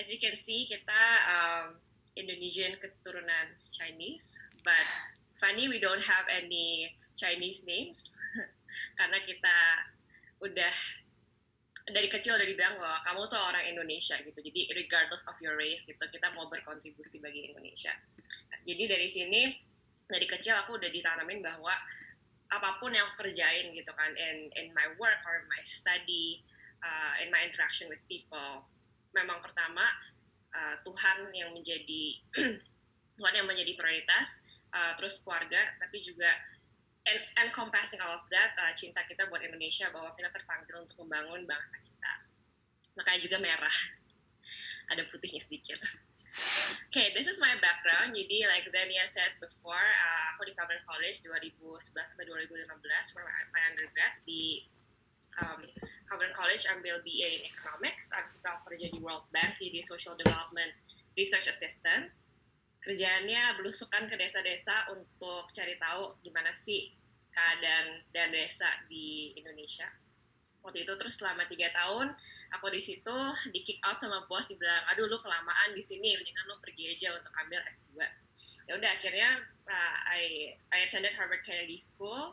As you can see, kita Indonesian keturunan Chinese, but funny we don't have any Chinese names karena kita udah dari kecil udah dibilang bahwa kamu tuh orang Indonesia gitu. Jadi regardless of your race gitu, kita mau berkontribusi bagi Indonesia. Jadi dari sini, dari kecil aku udah ditanamin bahwa apapun yang aku kerjain gitu kan, in my work or my study, in my interaction with people, memang pertama Tuhan yang menjadi Tuhan yang menjadi prioritas, terus keluarga, tapi juga encompassing all of that, cinta kita buat Indonesia, bahwa kita terpanggil untuk membangun bangsa kita. Makanya juga merah, ada putihnya sedikit. Okay, this is my background. Jadi, like Xenia said before, aku di Covenant College 2011 sampai 2015 for my undergrad di Covenant College, ambil BA in Economics. Abis itu aku kerja di World Bank, jadi Social Development Research Assistant. Kerjaannya belusukan ke desa-desa untuk cari tahu gimana sih keadaan dan desa di Indonesia. Waktu itu terus selama 3 tahun aku di situ di kick out sama bos, dibilang aduh lu kelamaan di sini, mendingan lu pergi aja untuk ambil S2. Ya udah akhirnya I attended Harvard Kennedy School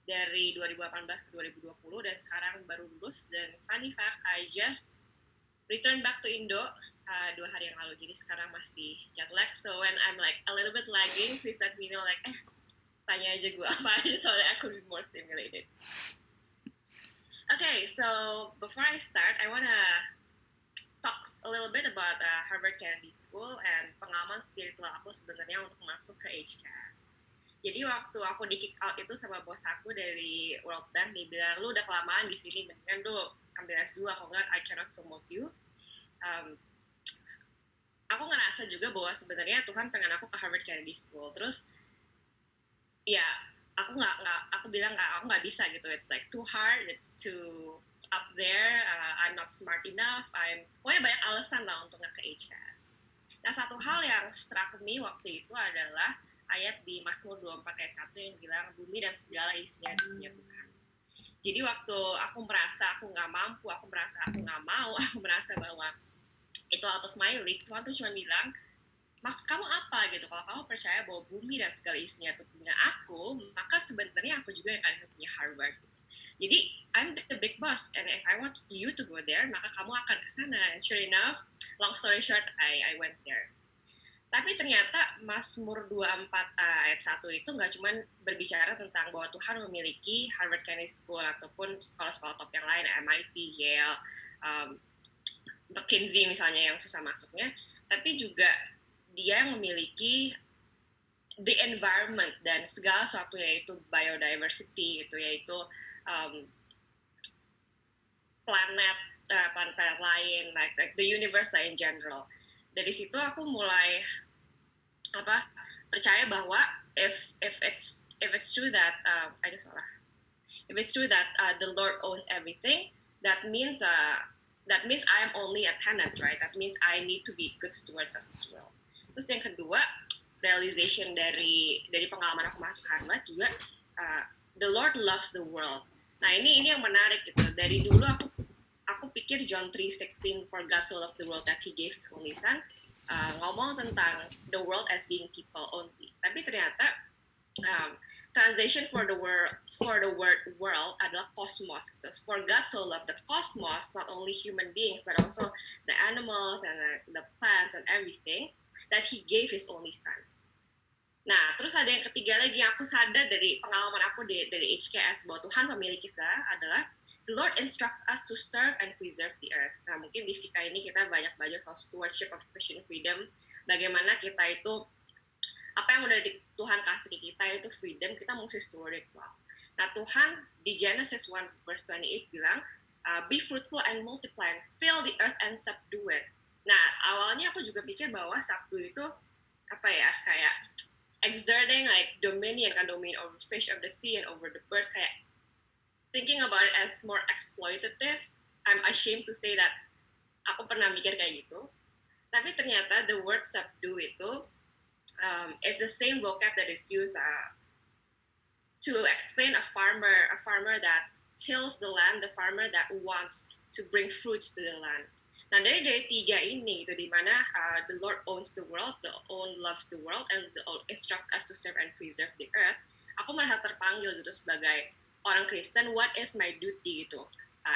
dari 2018 ke 2020 dan sekarang baru lulus. Dan funny fact, I just returned back to Indo 2 hari yang lalu, jadi sekarang masih jet lag. So when I'm like a little bit lagging, please let me know, like tanya aja gue apa aja soalnya I could be more stimulated. Okay, so before I start, I wanna talk a little bit about Harvard Kennedy School and pengalaman spiritual aku sebenarnya untuk masuk ke HCAS. Jadi waktu aku di kick out itu sama bos aku dari World Bank, dia bilang lu udah kelamaan di sini, mendingan lu ambil S2, kalau nggak I cannot promote you. Aku ngerasa juga bahwa sebenarnya Tuhan pengen aku ke Harvard Kennedy School. Terus ya aku bilang aku nggak bisa gitu, it's like too hard, it's too up there, I'm not smart enough, pokoknya banyak alasan lah untuk nggak ke HCAS. Nah, satu hal yang struck me waktu itu adalah ayat di Mazmur 24 ayat 1 yang bilang bumi dan segala isinya punya Tuhan. Jadi waktu aku merasa aku nggak mampu, aku merasa aku nggak mau, aku merasa bahwa itu out of my league, Tuhan tuh cuma bilang, maksud kamu apa gitu? Kalau kamu percaya bahwa bumi dan segala isinya itu punya aku, maka sebenarnya aku juga yang akan punya Harvard. Jadi I'm the big boss, and if I want you to go there, maka kamu akan ke sana. And sure enough, long story short, I went there. Tapi ternyata Mazmur 24 ayat 1 itu nggak cuma berbicara tentang bahwa Tuhan memiliki Harvard Kennedy School ataupun sekolah-sekolah top yang lain, MIT, Yale, McKinsey misalnya yang susah masuknya, tapi juga dia yang memiliki the environment dan segala sesuatu, yaitu biodiversity, yaitu planet lain, like the universe in general. Dari situ aku mulai percaya bahwa if it's true that if it's true that the Lord owns everything, that means I am only a tenant, right? That means I need to be good stewards of this world. Terus yang kedua, realization dari pengalaman aku masuk Harvard juga, the Lord loves the world. Nah ini yang menarik gitu. Dari dulu aku pikir John 3:16, for God so loved the world that He gave His only Son, ngomong tentang the world as being people only. Tapi ternyata translation for the word world adalah cosmos. Gitu. For God so loved the cosmos, not only human beings but also the animals and the plants and everything, that He gave His only Son. Nah, terus ada yang ketiga lagi yang aku sadar dari pengalaman aku dari HKS bahwa Tuhan memiliki segala adalah the Lord instructs us to serve and preserve the earth. Nah, mungkin di FICA ini kita banyak belajar soal stewardship of Christian freedom, bagaimana kita itu apa yang udah Tuhan kasih ke kita itu freedom, kita mesti steward it well. Nah, Tuhan di Genesis 1 verse 28 bilang, be fruitful and multiply, fill the earth and subdue it. Nah, awalnya aku juga pikir bahwa subdue itu kayak exerting like dominion over fish of the sea and over the birds, kayak thinking about it as more exploitative. I'm ashamed to say that aku pernah mikir kayak gitu. Tapi ternyata the word subdue itu is the same vocab that is used to explain a farmer that tills the land, the farmer that wants to bring fruits to the land. Nah dari tiga ini itu di mana the Lord owns the world, the Lord loves the world, and the Lord instructs us to serve and preserve the earth. Aku merasa terpanggil gitu sebagai orang Kristen, what is my duty gitu,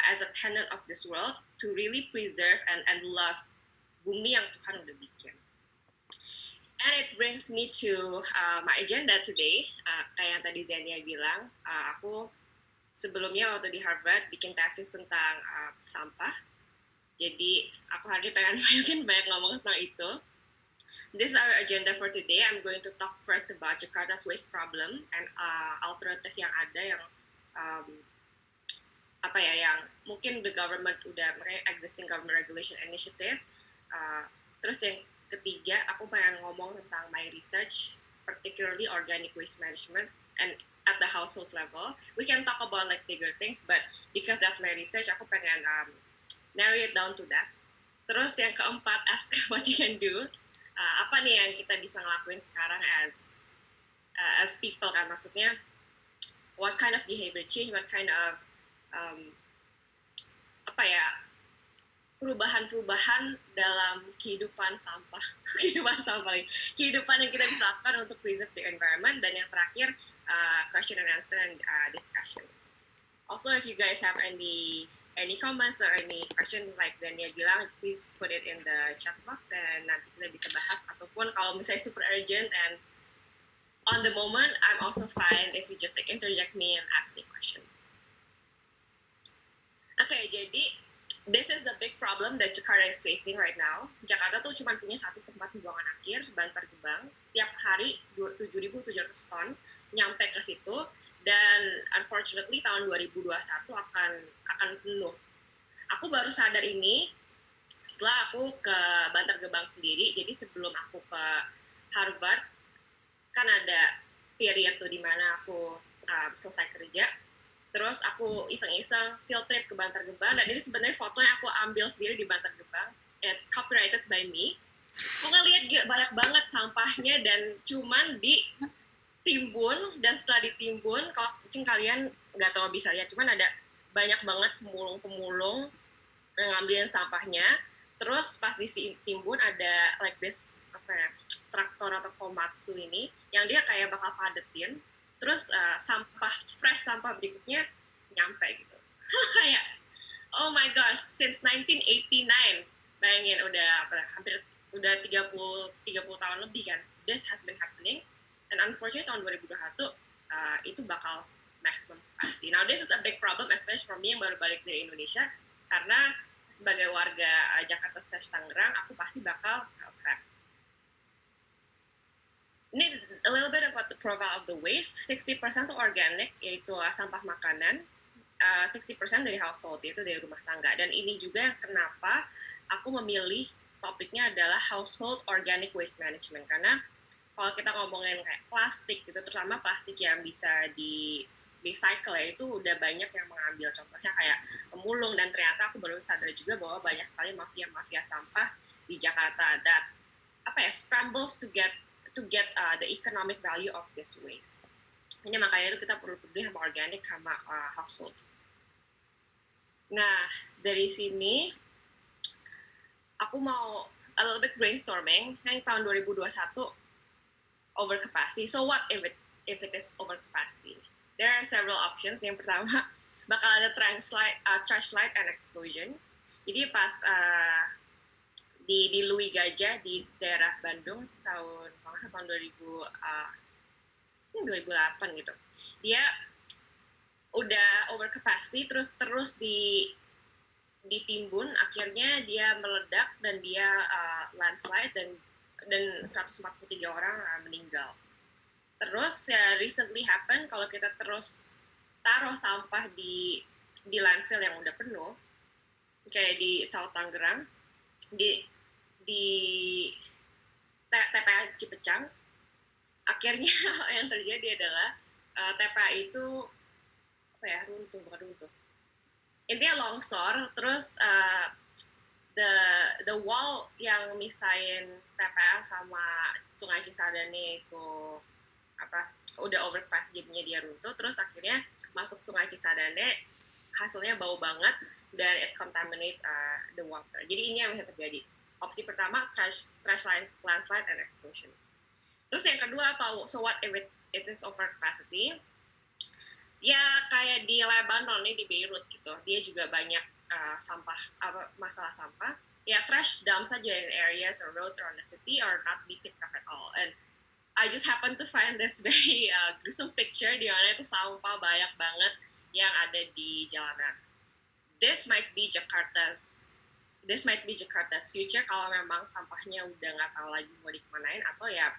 as a tenant of this world, to really preserve and love bumi yang Tuhan udah bikin. And it brings me to my agenda today. Kayak yang tadi Zenia bilang, aku sebelumnya waktu di Harvard bikin tesis tentang sampah. Jadi aku hari ini pengen banyak ngomong tentang itu. This is our agenda for today. I'm going to talk first about Jakarta's waste problem and alternative yang ada yang yang mungkin the government udah existing government regulation initiative. Terus yang ketiga, aku pengen ngomong tentang my research, particularly organic waste management and at the household level. We can talk about like bigger things, but because that's my research, aku pengen narrow it down to that. Terus yang keempat, ask what you can do. Apa nih yang kita bisa ngelakuin sekarang as people kan, maksudnya what kind of behavior change, what kind of perubahan-perubahan dalam kehidupan kehidupan yang kita bisa lakukan untuk preserve the environment. Dan yang terakhir, question and answer and discussion. Also, if you guys have any comments or any question like Zenia bilang, please put it in the chat box and nanti kita bisa bahas. Ataupun kalau misalnya super urgent and on the moment, I'm also fine if you just like interject me and ask me questions. Okay, jadi this is the big problem that Jakarta is facing right now. Jakarta tuh cuma punya satu tempat pembuangan akhir, Bantar Gebang. Tiap hari 7.700 ton nyampe ke situ, dan unfortunately tahun 2021 akan penuh. Aku baru sadar ini setelah aku ke Bantar Gebang sendiri. Jadi sebelum aku ke Harvard, kan ada period tuh di mana aku selesai kerja. Terus aku iseng-iseng field trip ke Bantar Gebang, dan ini sebenarnya foto yang aku ambil sendiri di Bantar Gebang. It's copyrighted by me. Aku ngeliat banyak banget sampahnya dan cuman ditimbun, dan setelah ditimbun, kalau mungkin kalian nggak tahu bisa lihat, cuman ada banyak banget pemulung-pemulung yang ngambilin sampahnya. Terus pas ditimbun ada like this traktor atau komatsu ini yang dia kayak bakal padetin. Terus sampah berikutnya nyampe gitu. Kayak, oh my gosh, since 1989, bayangin hampir 30 tahun lebih kan, this has been happening, and unfortunately tahun 2021 itu bakal maximum capacity. Now this is a big problem, especially for me yang baru balik dari Indonesia, karena sebagai warga Jakarta/Tangerang, aku pasti bakal affect. Ini a little bit about the profile of the waste. 60% itu organic, yaitu sampah makanan. 60% dari household, yaitu dari rumah tangga. Dan ini juga kenapa aku memilih topiknya adalah household organic waste management. Karena kalau kita ngomongin kayak plastik gitu, terutama plastik yang bisa di recycle ya, itu udah banyak yang mengambil. Contohnya kayak pemulung, dan ternyata aku baru sadar juga bahwa banyak sekali mafia-mafia sampah di Jakarta that scrambles to get the economic value of this waste. Ini makanya itu kita perlu peduli sama organic sama household. Nah, dari sini aku mau a little bit brainstorming. Yang tahun 2021 overcapacity. So what if it is overcapacity? There are several options. Yang pertama, bakal ada trash light and explosion. Jadi pas di Louis Gajah di daerah Bandung tahun 2008 gitu. Dia udah over capacity, terus ditimbun, akhirnya dia meledak dan dia landslide dan 143 orang meninggal. Terus recently happen kalau kita terus taruh sampah di landfill yang udah penuh, kayak di South Tangerang, di TPA Cipecang, akhirnya yang terjadi adalah TPA itu runtuh. Intinya longsor, terus the wall yang misahin TPA sama Sungai Cisadane itu udah overpass, jadinya dia runtuh, terus akhirnya masuk Sungai Cisadane, hasilnya bau banget dan it contaminate the water. Jadi ini yang bisa terjadi. Opsi pertama, trash landslide and explosion. Terus yang kedua apa? So what if it is over capacity? Ya kayak di Lebanon nih, di Beirut gitu, dia juga banyak masalah sampah. Ya trash dump saja in areas or roads around the city or not be picked up at all. And I just happen to find this very gruesome picture di mana itu sampah banyak banget yang ada di jalanan. This might be Jakarta's future kalau memang sampahnya udah nggak tahu lagi mau dikemanain, atau ya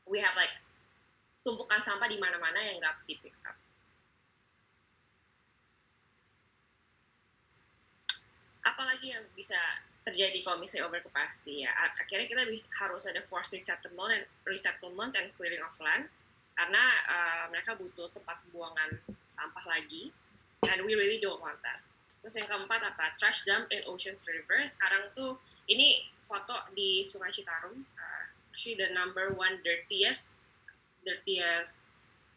we have like tumpukan sampah di mana-mana yang nggak di pick up. Apalagi yang bisa terjadi kalau misalnya overcapacity ya, akhirnya kita harus ada forced resettlements and clearing of land, karena mereka butuh tempat pembuangan sampah lagi, and we really don't want that. Terus yang keempat apa? Trash dump in oceans river. Sekarang tuh ini foto di Sungai Citarum, actually the number one dirtiest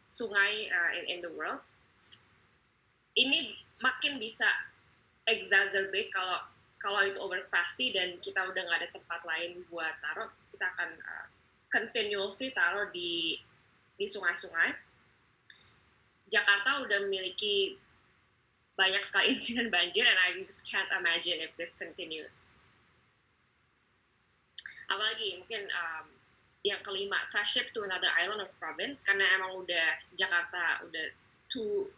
sungai in the world. Ini makin bisa exacerbate kalau itu overcapacity dan kita udah nggak ada tempat lain buat taruh, kita akan continuously taruh di sungai-sungai. Jakarta udah memiliki banyak sekali insiden banjir, and I just can't imagine if this continues. Apalagi mungkin yang kelima, trash ship to another island or province, karena emang udah Jakarta udah too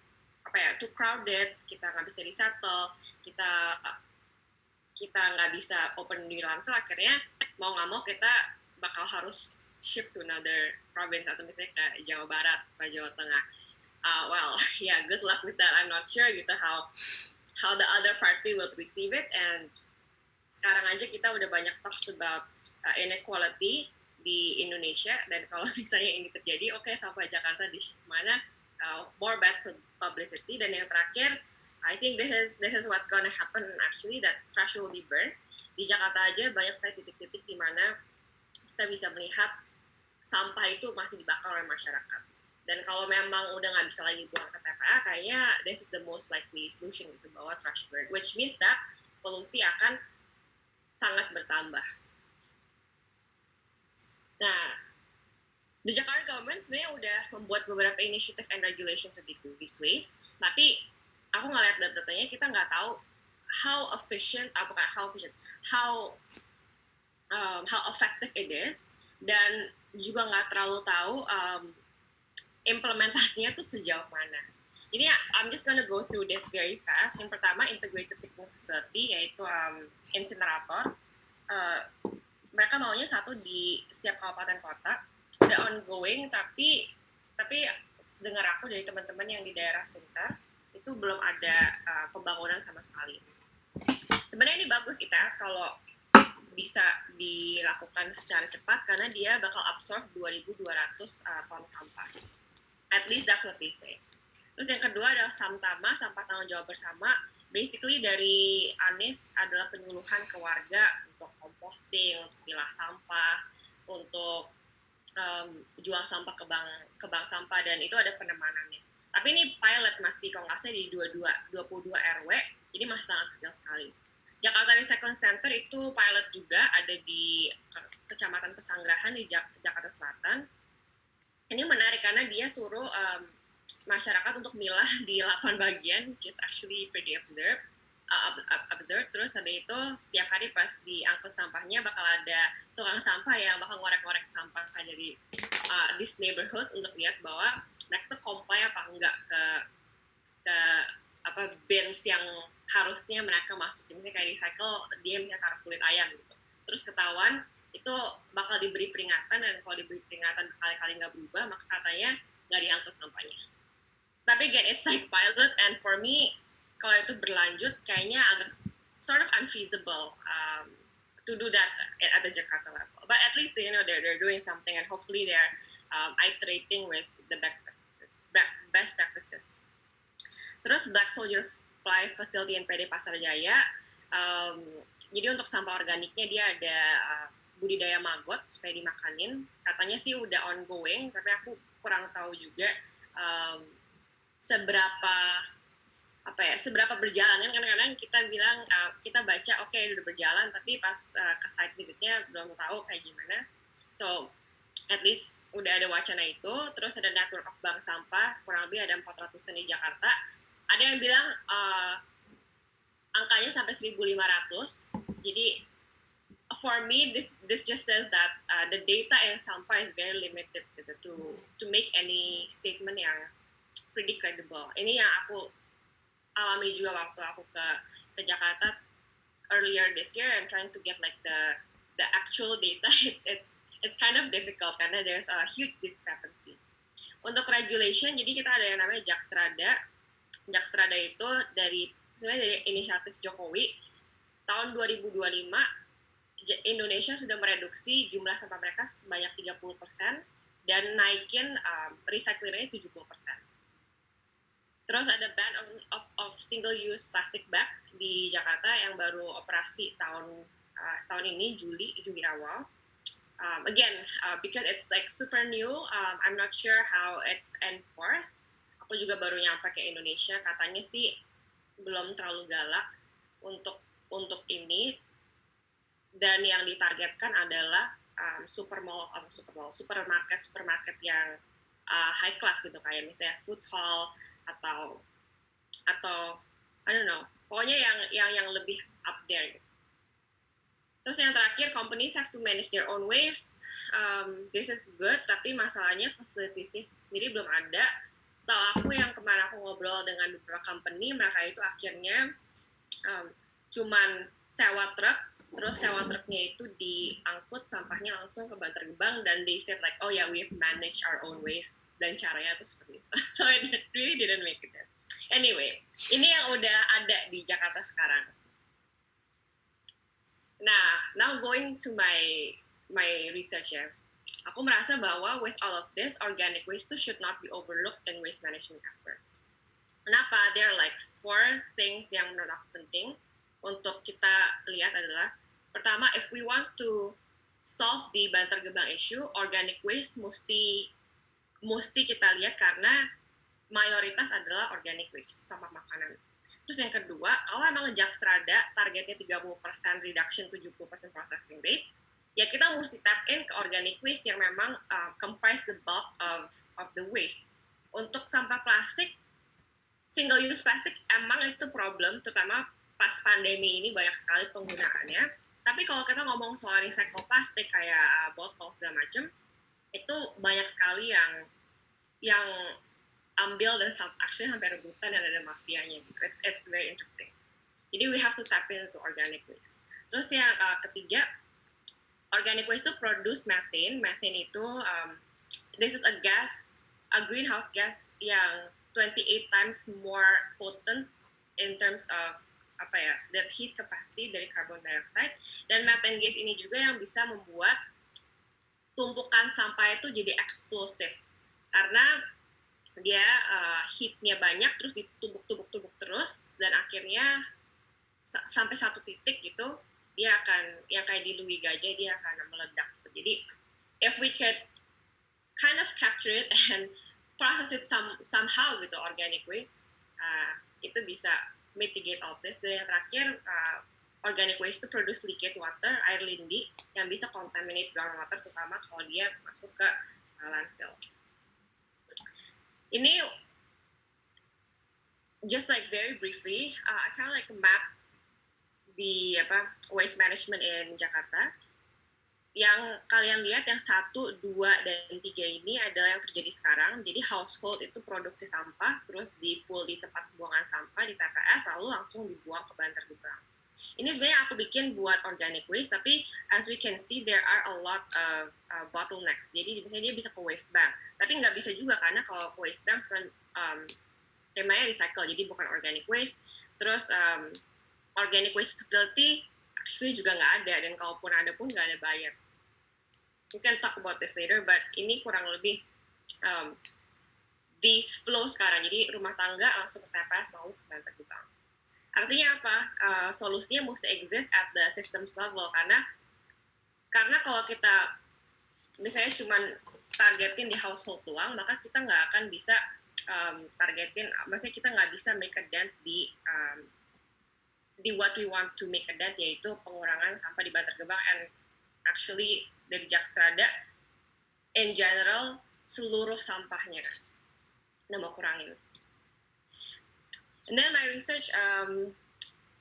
crowded, kita nggak bisa resettle, kita nggak bisa open new landfill, akhirnya mau nggak mau kita bakal harus ship to another province, atau misalnya ke Jawa Barat atau Jawa Tengah. Well, yeah, good luck with that. I'm not sure gitu how the other party will receive it. And sekarang aja kita udah banyak talks about inequality di Indonesia, dan kalau misalnya ini terjadi, oke, sampai Jakarta di mana, more bad publicity. Dan yang terakhir, I think this is what's gonna happen actually, that trash will be burned. Di Jakarta aja banyak sekali titik-titik di mana kita bisa melihat sampah itu masih dibakar oleh masyarakat. Dan kalau memang udah nggak bisa lagi buang ke TPA, kayaknya this is the most likely solution itu, bahwa trash burn, which means that polusi akan sangat bertambah. Nah, the Jakarta government sebenarnya udah membuat beberapa initiative and regulation to decrease waste, tapi aku ngeliat datanya, kita nggak tahu how effective it is, dan juga nggak terlalu tahu implementasinya tuh sejauh mana. Ini I'm just gonna go through this very fast. Yang pertama, integrated treatment facility, yaitu incinerator. Mereka maunya satu di setiap kabupaten kota. Udah ongoing, tapi dengar aku dari teman-teman yang di daerah Sunter, itu belum ada pembangunan sama sekali. Sebenarnya ini bagus ITF kalau bisa dilakukan secara cepat, karena dia bakal absorb 2.200 ton sampah. At least that's what they say. Terus yang kedua adalah Samtama, sampah tanggung jawab bersama. Basically dari Anies adalah penyuluhan ke warga untuk composting, untuk pilah sampah, untuk jual sampah ke bank sampah, dan itu ada penemanannya. Tapi ini pilot masih, kalau nggak salah di 22 RW, jadi masih sangat kecil sekali. Jakarta Recycling Center itu pilot juga, ada di Kecamatan Pesanggerahan di Jakarta Selatan. Ini menarik karena dia suruh masyarakat untuk milah di 8 bagian, which is actually pretty absurd. Terus habis itu setiap hari pas diangkut sampahnya bakal ada tukang sampah yang bakal ngorek-ngorek sampah dari these neighborhoods untuk lihat bahwa mereka tuh comply apa enggak ke bins yang harusnya mereka masukin. Misalnya kayak recycle, dia misalnya taruh kulit ayam gitu, terus ketahuan, itu bakal diberi peringatan, dan kalau diberi peringatan berkali-kali nggak berubah, maka katanya nggak diangkut sampahnya. Tapi again, it's like pilot, and for me, kalau itu berlanjut, kayaknya agak sort of unfeasible to do that at the Jakarta level. But at least they're doing something, and hopefully they're iterating with the best practices. Terus Black Soldier Fly Facility NPD Pasar Jaya. Jadi untuk sampah organiknya dia ada budidaya maggot supaya dimakanin. Katanya sih udah ongoing, tapi aku kurang tahu juga seberapa seberapa berjalan kan, kadang-kadang kita bilang kita baca oke, udah berjalan, tapi pas ke site visitnya belum tahu kayak gimana. So at least udah ada wacana itu. Terus ada network of bank sampah, kurang lebih ada 400-an di Jakarta. Ada yang bilang angkanya sampai 1.500. Jadi for me this just says that the data yang sampah is very limited gitu, to make any statement yang pretty credible. Ini yang aku alami juga waktu aku ke Jakarta earlier this year. I'm trying to get like the actual data. It's kind of difficult karena there's a huge discrepancy. Untuk regulation, jadi kita ada yang namanya Jakstrada. Jakstrada itu sebenarnya dari inisiatif Jokowi. Tahun 2025 Indonesia sudah mereduksi jumlah sampah mereka sebanyak 30% dan naikin recycling-nya 70%. Terus ada ban of single-use plastic bag di Jakarta yang baru operasi tahun ini, Juli awal. Because it's like super new, I'm not sure how it's enforced. Aku juga baru nyampe ke Indonesia, katanya sih belum terlalu galak untuk ini. Dan yang ditargetkan adalah supermarket yang high class gitu, kayak misalnya food hall atau I don't know, pokoknya yang lebih up there. Terus yang terakhir, companies have to manage their own waste. This is good, tapi masalahnya facilities sendiri belum ada. Setahu aku yang kemarin aku ngobrol dengan beberapa company, mereka itu akhirnya cuman sewa truk, terus sewa truknya itu diangkut sampahnya langsung ke Bantar Gebang, dan they said like, oh yeah, we have managed our own waste, dan caranya itu seperti itu. So it really didn't make it. Anyway, ini yang udah ada di Jakarta sekarang. Nah, now going to my research ya. Aku merasa bahwa with all of this, organic waste should not be overlooked in waste management efforts. Kenapa? There are like 4 things yang menurut aku penting untuk kita lihat adalah, pertama, if we want to solve the Bantar Gebang issue, organic waste mesti kita lihat karena mayoritas adalah organic waste, sampah makanan. Terus yang kedua, kalau emang Jakstrada targetnya 30% reduction, 70% processing rate, ya kita mesti tap in ke organic waste yang memang comprise the bulk of the waste. Untuk sampah plastik, single use plastik emang itu problem, terutama pas pandemi ini banyak sekali penggunaannya. Tapi kalau kita ngomong soal recycle plastik kayak botol segala macam, itu banyak sekali yang ambil dan actually sampai rebutan dan ada mafianya. It's very interesting. Jadi we have to tap into organic waste. Terus yang ketiga, organic waste itu produce methane. Methane itu this is a greenhouse gas yang 28 times more potent in terms of that heat capacity dari carbon dioxide. Dan methane gas ini juga yang bisa membuat tumpukan sampah itu jadi eksplosif karena dia heatnya banyak, terus ditumbuk terus, dan akhirnya sampai satu titik gitu dia akan, yang kayak di Louis Gajah, dia akan meledak. Jadi if we could kind of capture it and process it somehow gitu, organic waste, itu bisa mitigate all this. Dan yang terakhir, organic waste to produce liquid water, air lindi, yang bisa contaminate groundwater, terutama kalau dia masuk ke landfill. Ini just like very briefly, I kind of like map the waste management in Jakarta. Yang kalian lihat yang 1, 2, dan 3 ini adalah yang terjadi sekarang. Jadi household itu produksi sampah, terus di-pool di tempat pembuangan sampah di TPS, lalu langsung dibuang ke Bantar Gebang. Ini sebenarnya aku bikin buat organic waste, tapi as we can see there are a lot of bottlenecks. Jadi misalnya dia bisa ke waste bank, tapi nggak bisa juga karena kalau ke waste bank temanya recycle, jadi bukan organic waste. Terus organic waste facility actually juga nggak ada, dan kalaupun ada pun nggak ada bayar. We can talk about this later, but ini kurang lebih this flow sekarang. Jadi rumah tangga langsung ke TPS lalu ke Bantar Gebang. Artinya apa? Solusinya mesti exist at the systems level, karena kalau kita misalnya cuma targetin di household doang, maka kita nggak akan bisa targetin, maksudnya kita nggak bisa make a dent di what we want to make a dent, yaitu pengurangan sampah di Bantar Gebang, and actually dari Jakstrada in general seluruh sampahnya kita mau kurangin. And then my research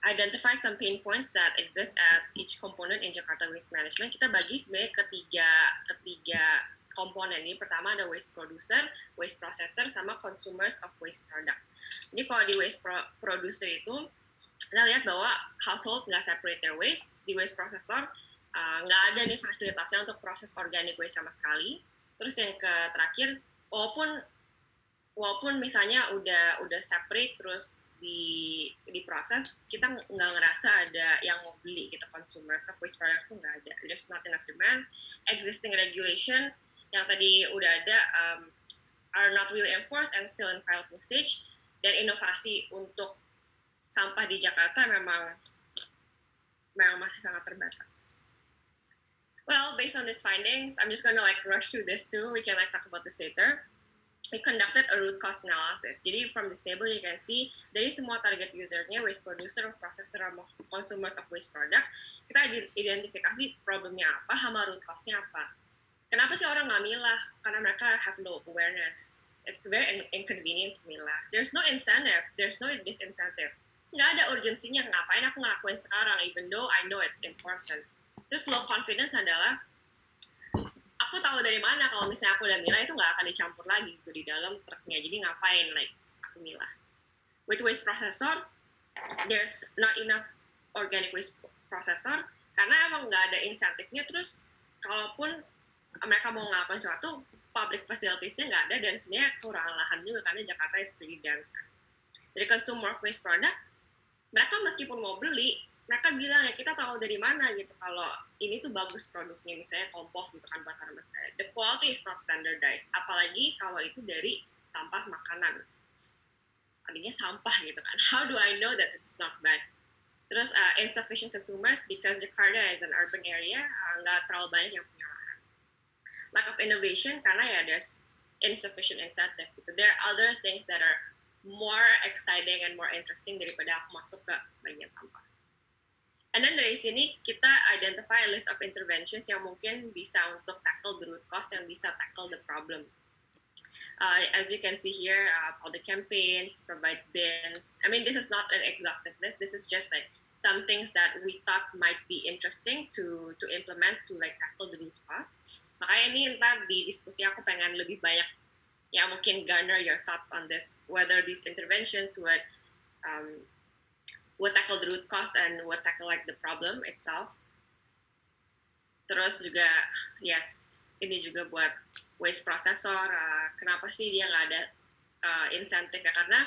identified some pain points that exist at each component in Jakarta waste management. Kita bagi sebenarnya ketiga komponen. Ini pertama ada waste producer, waste processor, sama consumers of waste product. Jadi kalau di waste producer itu, kita lihat bahwa household nggak separate their waste. Di waste processor nggak ada nih fasilitasnya untuk proses organic waste sama sekali. Terus yang terakhir, walaupun misalnya udah separate terus diproses, kita nggak ngerasa ada yang mau beli gitu. Consumers of waste product itu nggak ada. There's not enough demand. Existing regulation yang tadi udah ada are not really enforced and still in piloting stage. Dan inovasi untuk sampah di Jakarta memang masih sangat terbatas. Well, based on these findings, I'm just gonna rush through this too. We can talk about this later. We conducted a root cause analysis. Jadi from this table you can see dari semua target usernya, waste producer, processor, consumers of waste product, kita identifikasi problemnya apa, sama root cause-nya apa. Kenapa sih orang nggak milah? Karena mereka have no awareness. It's very inconvenient to milah. There's no incentive, there's no disincentive. Nggak ada urgensinya, ngapain aku ngelakuin sekarang, even though I know it's important. Terus low confidence adalah, aku tahu dari mana kalau misalnya aku udah milah itu nggak akan dicampur lagi gitu di dalam truknya, jadi ngapain aku milah. With waste processor, there's not enough organic waste processor karena emang nggak ada insentifnya. Terus kalaupun mereka mau ngelakuin sesuatu, public facilities-nya nggak ada, dan sebenarnya kekurangan lahan juga karena Jakarta is pretty dense. Dari consumer of waste product, mereka meskipun mau beli, mereka bilang ya kita tahu dari mana gitu kalau ini tuh bagus produknya, misalnya kompos gitu kan buat tanaman saya. The quality is not standardized, apalagi kalau itu dari sampah makanan. Artinya sampah gitu kan. How do I know that it's not bad? Terus insufficient consumers because Jakarta is an urban area, nggak terlalu banyak yang punya lahan. Lack of innovation karena ya there's insufficient incentive gitu. There are other things that are more exciting and more interesting daripada aku masuk ke bagian sampah. And then dari sini kita identify a list of interventions yang mungkin bisa untuk tackle the root cause, yang bisa tackle the problem. As you can see here, all the campaigns, provide bins. I mean, this is not an exhaustive list. This is just some things that we thought might be interesting to implement to tackle the root cause. Makanya ini ntar di diskusi aku pengen lebih banyak ya mungkin garner your thoughts on this, whether these interventions would tackle the root cause and would tackle the problem itself. Terus juga ini juga buat waste processor, kenapa sih dia nggak ada insentif ya, karena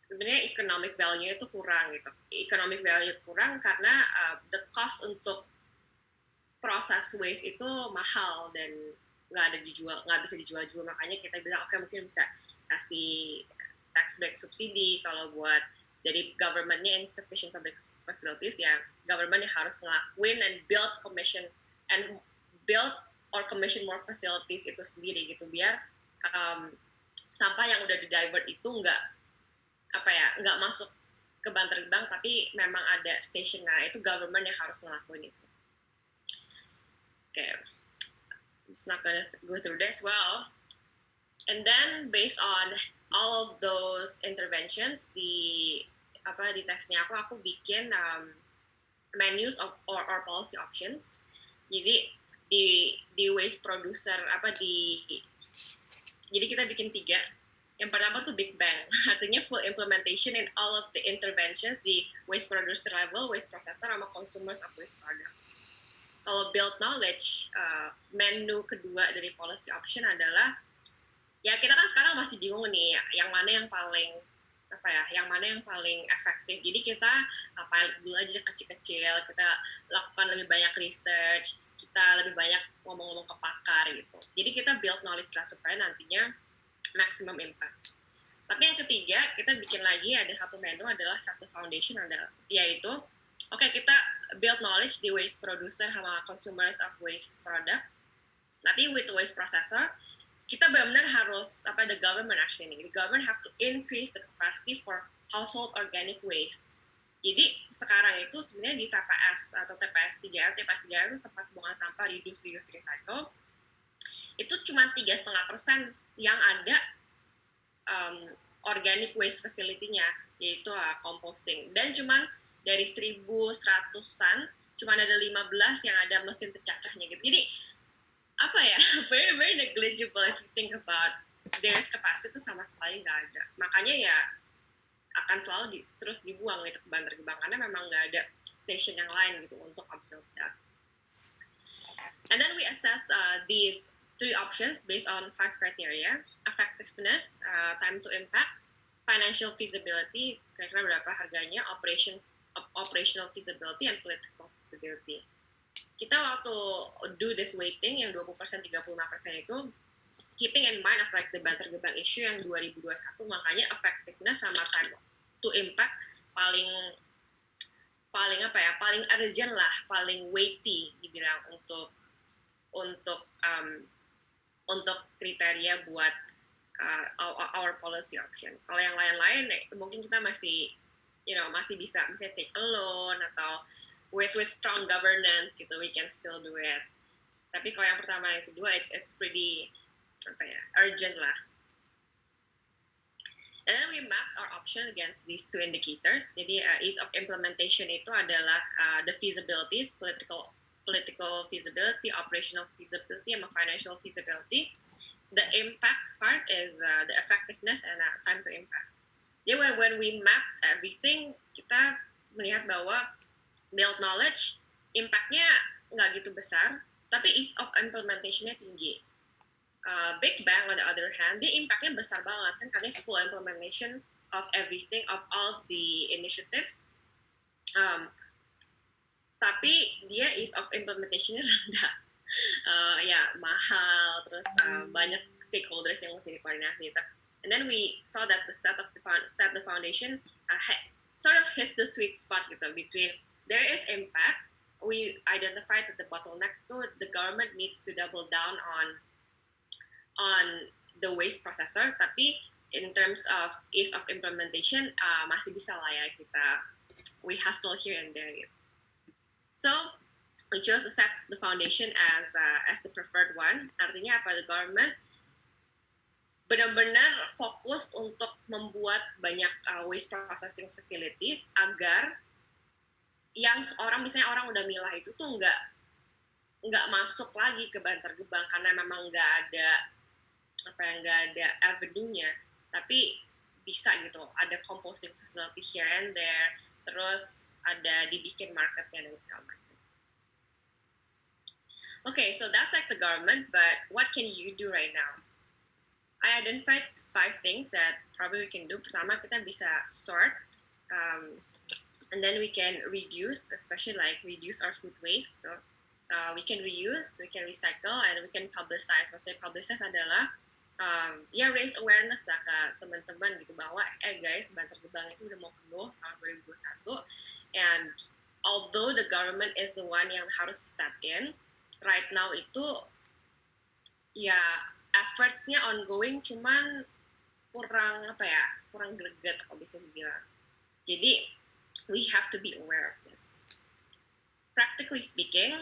sebenarnya economic value itu kurang gitu. Economic value kurang karena the cost untuk proses waste itu mahal dan nggak bisa dijual juga. Makanya kita bilang oke, mungkin bisa kasih tax break subsidi kalau buat dari government-nya insufficient public facilities, ya government yang harus ngelakuin and build or commission more facilities itu sendiri gitu, biar sampah yang udah di-divert itu nggak masuk ke Bantar Gebang, tapi memang ada station. Nah, itu government yang harus ngelakuin itu. Okay, I'm just not gonna go through this well. And then based on all of those interventions, di tesnya aku bikin menus or policy options. Jadi di waste producer jadi kita bikin 3. Yang pertama tuh big bang, artinya full implementation in all of the interventions di waste producer level, waste processor, sama consumers of waste product. Kalau build knowledge, menu kedua dari policy option adalah ya kita kan sekarang masih bingung nih yang mana yang paling efektif. Jadi kita pilot dulu aja kecil-kecil, kita lakukan lebih banyak research, kita lebih banyak ngomong-ngomong ke pakar gitu. Jadi kita build knowledge lah supaya nantinya maximum impact. Tapi yang ketiga, kita bikin lagi ada satu menu, adalah satu foundation, yaitu kita build knowledge di waste producer sama consumers of waste product. Tapi with waste processor, kita benar-benar harus the government have to increase the capacity for household organic waste. Jadi sekarang itu sebenarnya di TPS atau TPS 3R itu tempat pembuangan sampah reduce, reuse, recycle, itu cuma 3,5% yang ada organic waste facility-nya, yaitu composting. Dan cuma dari 1.100-an, cuma ada 15 yang ada mesin pecah-pecahnya gitu. Jadi very very negligible if you think about there's capacity itu sama sekali nggak ada. Makanya ya akan selalu terus dibuang gitu ke Bantar Gebang karena memang nggak ada station yang lain gitu untuk absorb that. And then we assess these 3 options based on 5 criteria: effectiveness, time to impact, financial feasibility, kira-kira berapa harganya, operational feasibility, and political feasibility. Kita waktu do this weighting yang 20%, 35% itu keeping in mind of the Bantar Gebang issue yang 2021, makanya effectiveness sama time to impact paling urgent lah, paling weighty dibilang untuk kriteria buat our policy option. Kalau yang lain-lain mungkin kita masih bisa take a loan atau with strong governance gitu, we can still do it. Tapi kalau yang pertama yang kedua it's pretty urgent lah. And then we map our option against these 2 indicators. Jadi ease of implementation itu adalah the feasibilities, political feasibility, operational feasibility, and financial feasibility. The impact part is the effectiveness and time to impact. Jadi when we map everything, kita melihat bahwa build knowledge, impact-nya nggak gitu besar, tapi ease of implementation-nya tinggi. Big Bang, on the other hand, dia impact-nya besar banget kan karena full implementation of everything, of all the initiatives. Tapi dia ease of implementation-nya rendah. Mahal, terus banyak stakeholders yang mesti dikoordinasi. And then we saw that the set the foundation sort of hits the sweet spot gitu between there is impact. We identified that the bottleneck to the government needs to double down on the waste processor, tapi in terms of ease of implementation masih bisa lah ya we hustle here and there gitu. So we chose to set the foundation as the preferred one. Artinya the government benar-benar fokus untuk membuat banyak waste processing facilities agar yang misalnya orang udah milah itu tuh nggak masuk lagi ke Bantar Gebang karena memang nggak ada avenue-nya, tapi bisa gitu ada composting facility here and there, terus ada dibikin marketnya dan segala macam. Okay, so that's the government, but what can you do right now? I identified 5 things that probably we can do. Pertama, kita bisa sort, and then we can reduce, especially reduce our food waste. So, we can reuse, we can recycle, and we can publicize. Maksudnya publicize adalah raise awareness lah ke teman-teman gitu bahwa guys, Bantar Gebang itu udah mau penuh tahun 2021, and although the government is the one yang harus step in, right now itu efforts-nya ongoing, cuman kurang greget kalau bisa dibilang. Jadi we have to be aware of this. Practically speaking,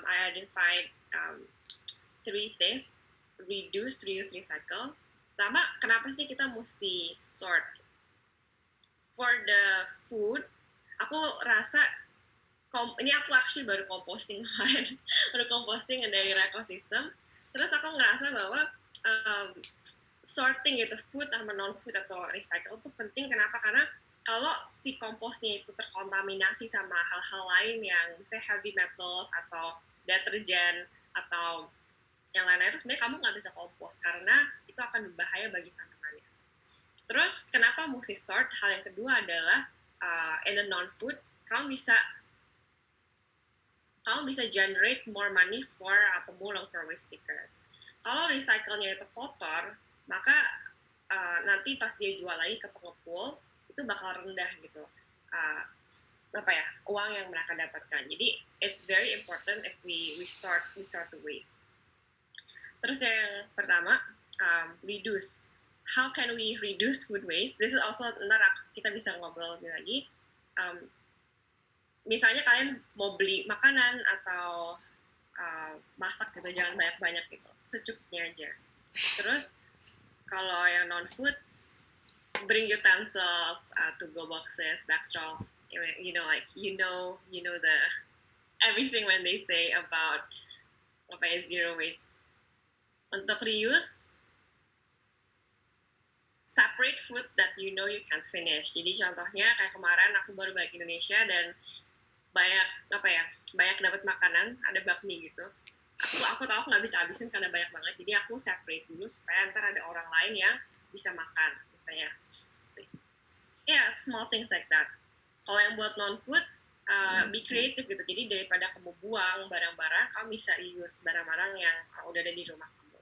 I identified 3 things: reduce, reuse, recycle. Pertama, kenapa sih kita mesti sort? For the food, aku rasa ini aku actually baru composting dari ekosistem. Terus aku ngerasa bahwa sorting itu food sama non-food atau recycle itu penting. Kenapa? Karena kalau si komposnya itu terkontaminasi sama hal-hal lain yang misalnya heavy metals atau deterjen atau yang lain-lain, itu sebenarnya kamu nggak bisa kompos karena itu akan berbahaya bagi tanamannya. Terus kenapa mesti sort? Hal yang kedua adalah in the non-food, kamu bisa generate more money for pemulung, for waste pickers. Kalau recycle-nya itu kotor, maka nanti pas dia jual lagi ke pengepul itu bakal rendah gitu uang yang mereka dapatkan. Jadi it's very important if we start the waste. Terus yang pertama, reduce. How can we reduce food waste? This is also ntar kita bisa ngobrol lebih lagi. Misalnya kalian mau beli makanan atau masak gitu, jangan banyak-banyak gitu, secukupnya aja. Terus kalau yang non-food, bring utensils, to-go boxes, back straw. You know the everything when they say about zero waste. Untuk reuse, separate food that you know you can't finish. Jadi contohnya kayak kemarin aku baru balik Indonesia dan banyak dapat makanan, ada bakmi gitu. Aku tahu aku nggak bisa habisin karena banyak banget, jadi aku separate dulu supaya ntar ada orang lain yang bisa makan, misalnya small things like that. Kalau yang buat non food, be creative gitu. Jadi daripada kamu buang barang-barang, kamu bisa reuse barang-barang yang udah ada di rumah kamu.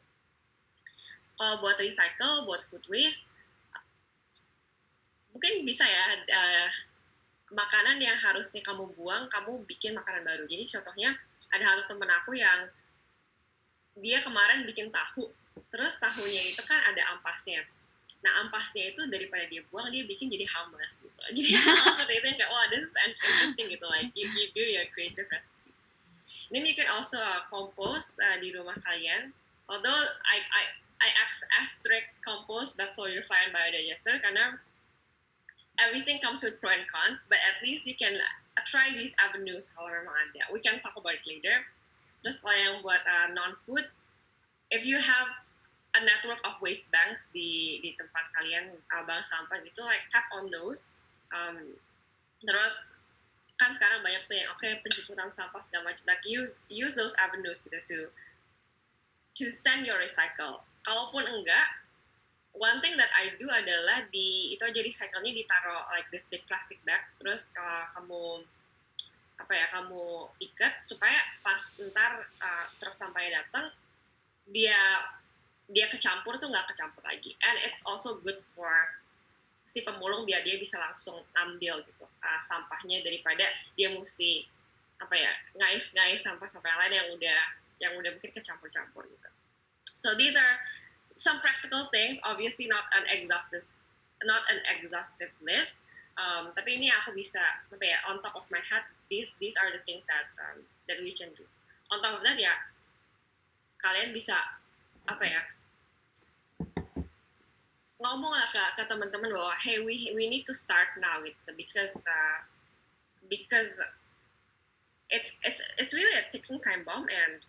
Kalau buat recycle, buat food waste, mungkin bisa ya. Makanan yang harusnya kamu buang, kamu bikin makanan baru. Jadi contohnya ada satu temen aku yang dia kemarin bikin tahu, terus tahunya itu kan ada ampasnya. Nah ampasnya itu daripada dia buang, dia bikin jadi hummus gitu. Jadi maksudnya itu yang kayak, wow, this is interesting gitu, like you do your creative recipes. Then you can also compost di rumah kalian. Although I asterisk compost bacterial biodigester karena everything comes with pro and cons, but at least you can try these avenues kalau memang ada. We can talk about it later. Terus kalau yang buat non-food, if you have a network of waste banks di tempat kalian, bank sampah gitu, like tap on those. Terus kan sekarang banyak tuh yang penjemputan sampah segala macam, like use those avenues gitu to send your recycle. Kalaupun enggak, one thing that I do adalah itu aja recycle-nya ditaruh like this big plastic bag, terus kamu ikat supaya pas ntar truk sampahnya datang dia kecampur tuh nggak kecampur lagi, and it's also good for si pemulung biar dia bisa langsung ambil gitu sampahnya daripada dia mesti ngais sampah yang lain yang udah mungkin kecampur gitu. So these are some practical things, obviously not an exhaustive list, tapi ini aku bisa on top of my head, these are the things that we can do. On top of that ya kalian bisa ngomong lah ke teman-teman bahwa hey we need to start now gitu, because it's really a ticking time bomb, and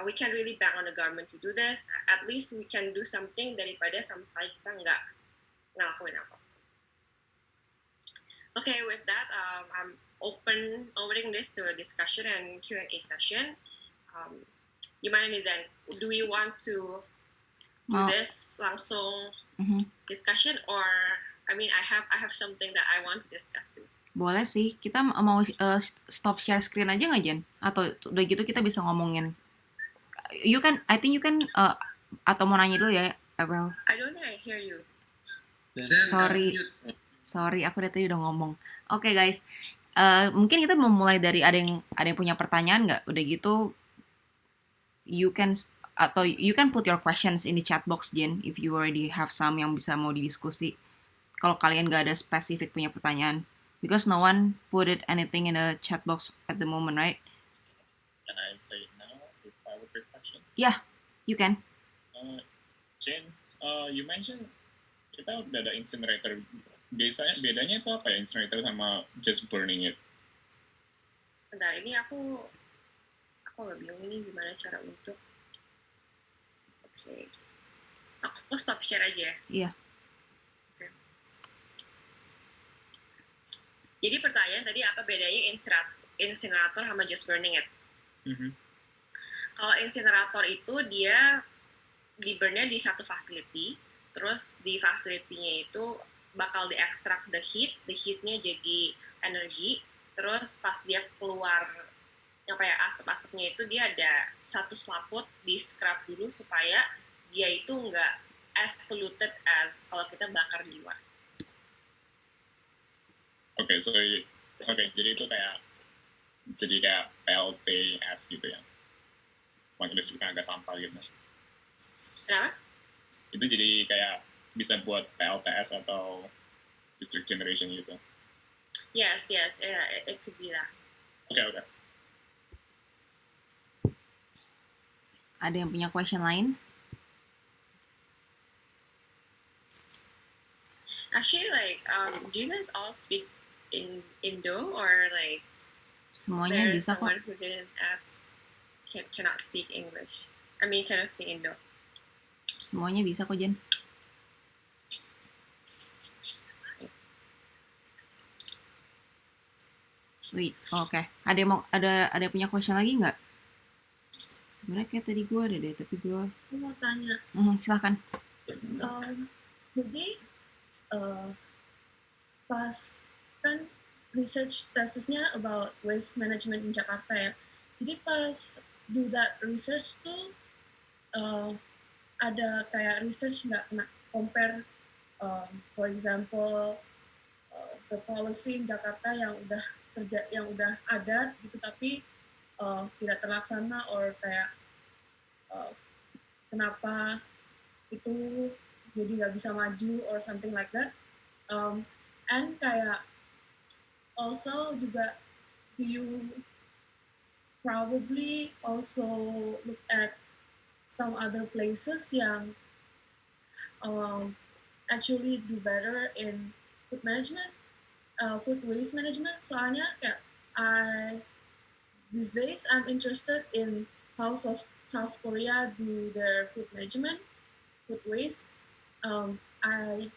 we can really bank on the government to do this. At least we can do something daripada sama sekali kita nggak ngelakuin apa. Okay, with that, I'm opening this to a discussion and Q&A session. Gimana nih Zen? Do we want to do this langsung discussion, or I have something that I want to discuss too. Boleh sih, kita mau stop share screen aja nggak Jen? Atau udah gitu kita bisa ngomongin. I think you can atau mau nanya dulu ya, Abel? I don't think I hear you. Sorry, aku dari tadi udah ngomong. Oke, guys, mungkin kita mau mulai dari ada yang punya pertanyaan nggak? Udah gitu, you can put your questions in the chat box, Jen, if you already have some yang bisa mau didiskusi. Kalau kalian nggak ada spesifik punya pertanyaan, because no one put anything in the chat box at the moment, right? Can I say it now if I have a quick question? Yeah, you can. Jane, you mentioned kita udah ada incinerator. Bedanya itu apa ya, incinerator sama just burning it? Bentar, ini aku agak bingung ini gimana cara untuk. Oke. Aku stop share aja ya? Iya. Okay. Jadi pertanyaan tadi apa bedanya incinerator sama just burning it? Kalau incinerator itu dia di-burn-nya di satu facility, terus di facility-nya itu bakal diekstrak the heat-nya jadi energi, terus pas dia keluar asap-asapnya itu dia ada satu selaput di scrub dulu supaya dia itu nggak as polluted as kalau kita bakar di luar. Oke, jadi itu kayak PLTS gitu ya. Makanya disebutkan agak sampah gitu. Kenapa? Itu jadi kayak bisa buat PLTS atau district generation gitu. Yes, it could be that. Oke. Ada yang punya question lain? Actually, like, do you guys all speak in Indo, or like Semuanya there's bisa kok. someone who didn't ask, cannot speak English? I mean, cannot speak Indo. Semuanya bisa kok, Jen. Wait, oke. Ada yang mau ada punya question lagi nggak? Sebenarnya kayak tadi gue ada deh, tapi gue Aku mau tanya, silakan. jadi pas kan research tesisnya about waste management in Jakarta ya. Jadi pas do that research tuh ada kayak research nggak kena compare, for example, the policy in Jakarta yang udah ada gitu tapi tidak terlaksana, or kayak kenapa itu jadi nggak bisa maju or something like that. And kayak also juga, do you probably also look at some other places yang actually do better in food management, food waste management? Soalnya kayak these days I'm interested in how South Korea do their food management, food waste. I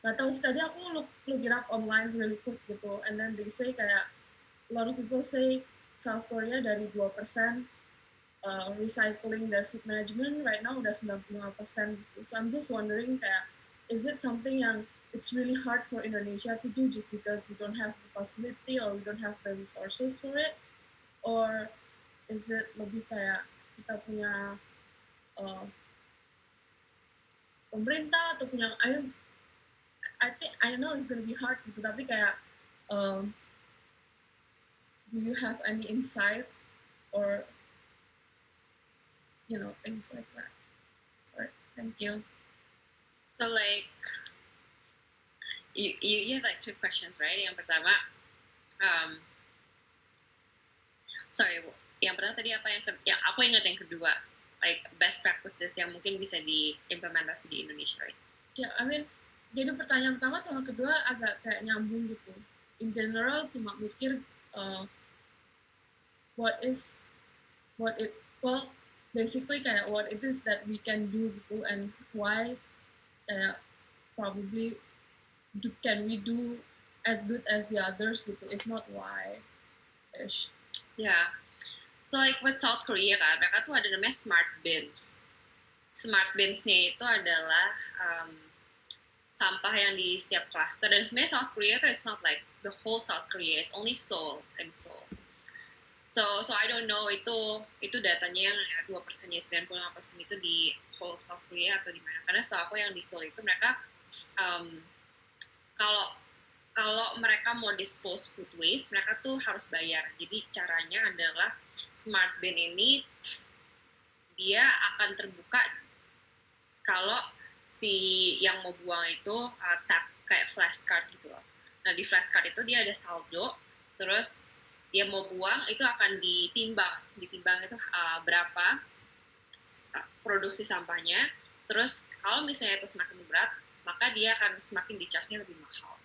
nggak tahu sih, tadi aku look it up online really quick gitu, and then they say kayak a lot of people say South Korea dari 2% recycling their food management, right now udah 95% gitu. So I'm just wondering kayak, is it something yang it's really hard for Indonesia to do just because we don't have the facility or we don't have the resources for it, or is it lebih kayak kita punya pemerintah atau punya, I know it's gonna be hard gitu, tapi kayak do you have any insight or things like that? Sorry, thank you. So like, you have like two questions, right? Yang pertama, yang pertama tadi apa, yang aku ingat yang kedua, like best practices yang mungkin bisa diimplementasi di Indonesia, right? Ya, I mean, jadi pertanyaan pertama sama kedua agak kayak nyambung gitu. In general cuma mikir basically kayak what it is that we can do gitu, and why probably can we do as good as the others gitu, if not why ish. Yeah. So like with South Korea kan, mereka tuh ada namanya smart bins. Smart bins-nya itu adalah sampah yang di setiap cluster, dan sebenarnya South Korea itu it's not like the whole South Korea, it's only Seoul and Seoul. So I don't know itu datanya yang 2%-nya 95% itu di whole South Korea atau di mana. Karena setahu aku yang di Seoul itu mereka kalau mereka mau dispose food waste, mereka tuh harus bayar. Jadi caranya adalah smart bin ini dia akan terbuka kalau si yang mau buang itu tap kayak flashcard gitu loh. Nah di flashcard itu dia ada saldo, terus dia mau buang itu akan ditimbang itu berapa produksi sampahnya. Terus kalau misalnya itu semakin berat, maka dia akan semakin di-charge-nya lebih mahal.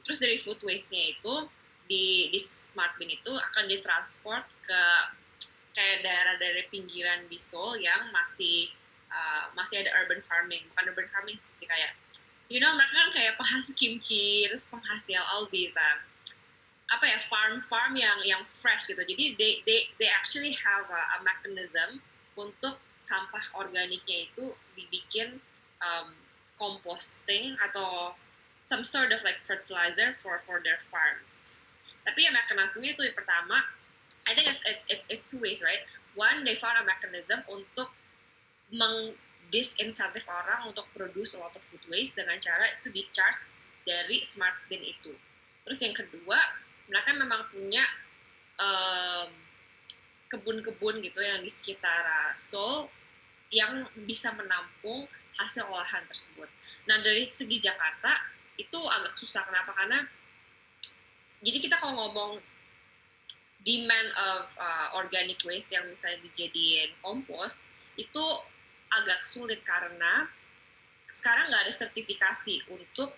Terus dari food waste-nya itu di smart bin itu akan ditransport ke kayak daerah-daerah pinggiran di Seoul yang masih ada urban farming. Bukan urban farming sih, kayak mereka kan kayak penghasil kimchi, terus penghasil all these farm yang fresh gitu. Jadi they actually have a mechanism untuk sampah organiknya itu dibikin composting atau some sort of like fertilizer for their farms. Tapi ya mekanismenya itu yang pertama, I think it's two ways, right? One, they found a mechanism untuk disinsentif orang untuk produce a lot of food waste dengan cara itu di-charge dari smart bin itu. Terus yang kedua, mereka memang punya kebun-kebun gitu yang di sekitar Seoul yang bisa menampung hasil olahan tersebut. Nah dari segi Jakarta itu agak susah. Kenapa? Karena jadi kita kalau ngomong demand of organic waste yang misalnya dijadiin kompos itu agak sulit karena sekarang nggak ada sertifikasi untuk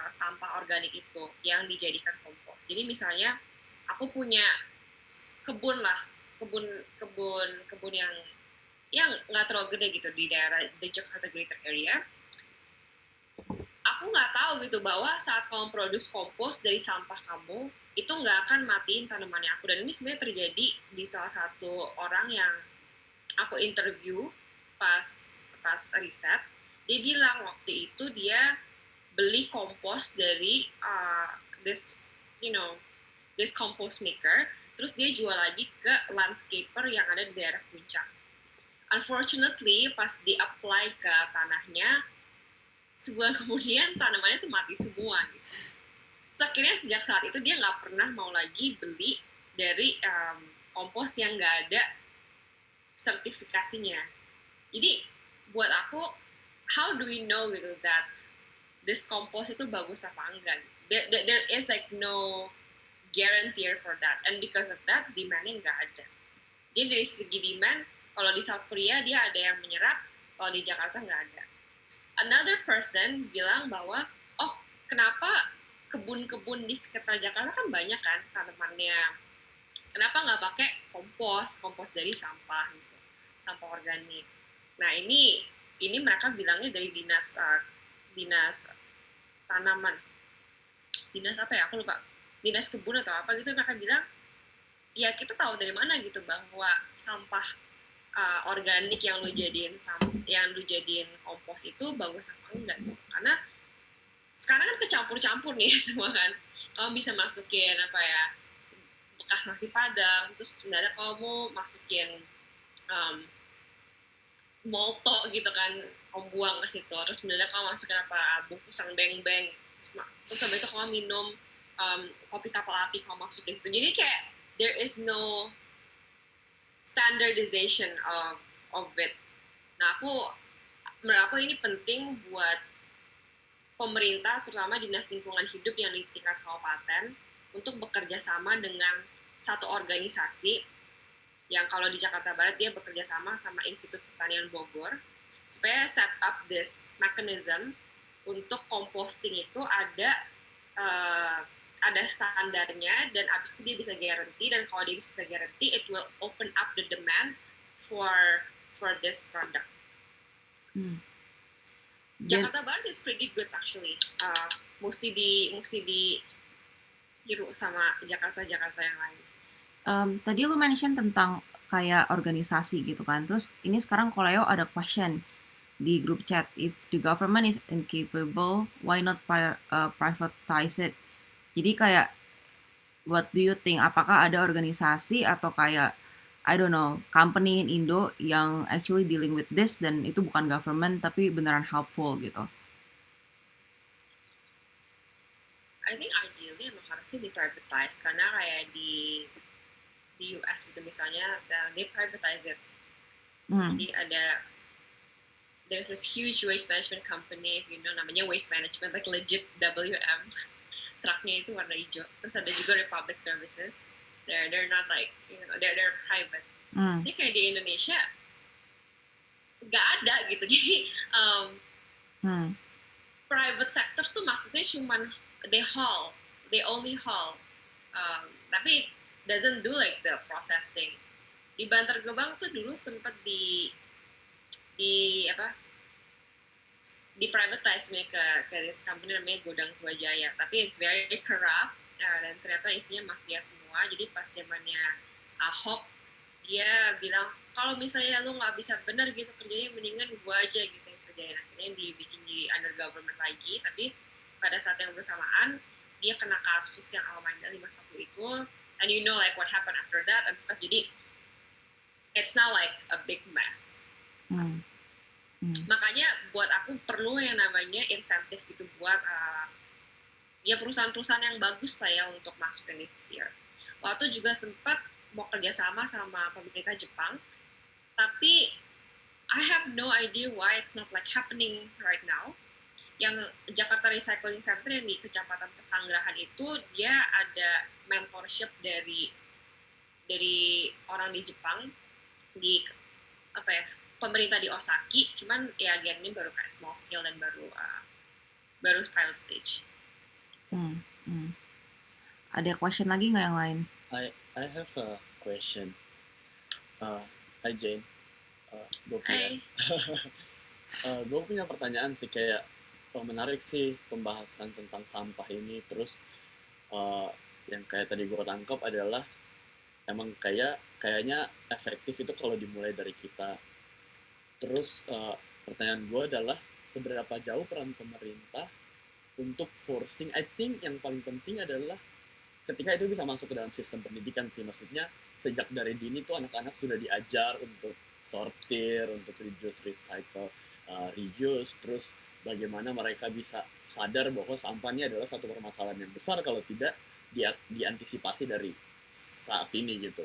sampah organik itu yang dijadikan kompos. Jadi misalnya aku punya kebun yang nggak terlalu gede gitu di daerah the Jakarta Greater Area. Aku nggak tahu gitu bahwa saat kamu produce kompos dari sampah kamu itu nggak akan matiin tanamannya aku. Dan ini sebenarnya terjadi di salah satu orang yang aku interview pas riset. Dia bilang waktu itu dia beli kompos dari this compost maker, terus dia jual lagi ke landscaper yang ada di daerah puncak. Unfortunately, pas di-apply ke tanahnya, sebulan kemudian tanamannya tuh mati semua gitu. So, akhirnya sejak saat itu dia nggak pernah mau lagi beli dari kompos yang nggak ada sertifikasinya. Jadi buat aku, how do we know gitu that this kompos itu bagus apa enggak? There is like no guarantee for that, and because of that demand-nya nggak ada. Jadi dari segi demand, kalau di South Korea dia ada yang menyerap, kalau di Jakarta nggak ada. Another person bilang bahwa, oh kenapa kebun-kebun di sekitar Jakarta kan banyak kan tanamannya, kenapa nggak pakai kompos dari sampah gitu, sampah organik. Nah ini mereka bilangnya dari dinas tanaman, dinas apa ya aku lupa, dinas kebun atau apa gitu. Mereka bilang ya kita tahu dari mana gitu bahwa sampah organik yang lu jadiin kompos itu bagus apa enggak gitu. Karena sekarang kan kecampur-campur nih semua kan. Kamu bisa masukin bekas nasi padang, terus sebenarnya kamu masukin molto gitu kan, kamu buang ke situ. Terus sebenarnya kamu masukin bungkusan beng-beng, terus sampai itu kamu minum kopi kapal api, kamu masukin situ. Jadi kayak there is no standardization of it. Nah, menurut aku ini penting buat pemerintah, terutama dinas lingkungan hidup yang di tingkat kabupaten, untuk bekerja sama dengan satu organisasi yang kalau di Jakarta Barat dia bekerja sama Institut Pertanian Bogor, supaya set up this mechanism untuk composting itu ada standarnya, dan abis itu dia bisa guarantee, dan kalau dia bisa guarantee it will open up the demand for this product. Jakarta Barat is pretty good actually. Mesti dihiru sama Jakarta yang lain. Tadi lu mention tentang kayak organisasi gitu kan. Terus ini sekarang Koleo ada question di group chat, if the government is incapable, why not privatize it? Jadi kayak, what do you think? Apakah ada organisasi atau kayak, I don't know, company in Indo yang actually dealing with this dan itu bukan government tapi beneran helpful gitu? I think ideally emang harusnya di-privatize, karena kayak di US gitu misalnya, they privatize it. Jadi there's this huge waste management company, if you know, namanya Waste Management, like legit WM. Truknya itu warna hijau. Terus ada juga Republic Services. They're not like, they're private. Ini kayak di Indonesia nggak ada gitu. Jadi private sector tuh maksudnya cuman they only haul, tapi doesn't do like the processing. Di Bantar Gebang tuh dulu sempat di privatize ke this company namanya Godang Tua Jaya, tapi it's very corrupt, dan ternyata isinya mafia semua. Jadi pas zamannya Ahok, dia bilang kalau misalnya lu nggak bisa benar gitu kerjanya, mendingan gua aja gitu yang kerjain. Akhirnya dibikin di under government lagi, tapi pada saat yang bersamaan dia kena kasus yang Almaida 51 itu, and you know like what happened after that and stuff. Jadi it's now like a big mess. Makanya buat aku perlu yang namanya insentif gitu buat ya perusahaan-perusahaan yang bagus lah ya untuk masuk ke this sphere. Waktu juga sempat mau kerjasama sama pemerintah Jepang, tapi I have no idea why it's not like happening right now. Yang Jakarta Recycling Center yang di Kecamatan Pesanggerahan itu dia ada mentorship dari orang di Jepang di apa ya pemerintah di Osaki, cuman ya again ini baru kayak small scale dan baru pilot stage. Ada question lagi nggak yang lain? I have a question. Hi Jane. Hai. Gue punya pertanyaan sih, kayak menarik sih pembahasan tentang sampah ini. Terus yang kayak tadi gue tangkap adalah emang kayaknya efektif itu kalau dimulai dari kita. Terus pertanyaan gue adalah seberapa jauh peran pemerintah untuk forcing. I think yang paling penting adalah ketika itu bisa masuk ke dalam sistem pendidikan sih. Maksudnya sejak dari dini tuh anak-anak sudah diajar untuk sortir, untuk reduce, recycle, reuse. Terus bagaimana mereka bisa sadar bahwa sampah ini adalah satu permasalahan yang besar kalau tidak diantisipasi dari saat ini gitu.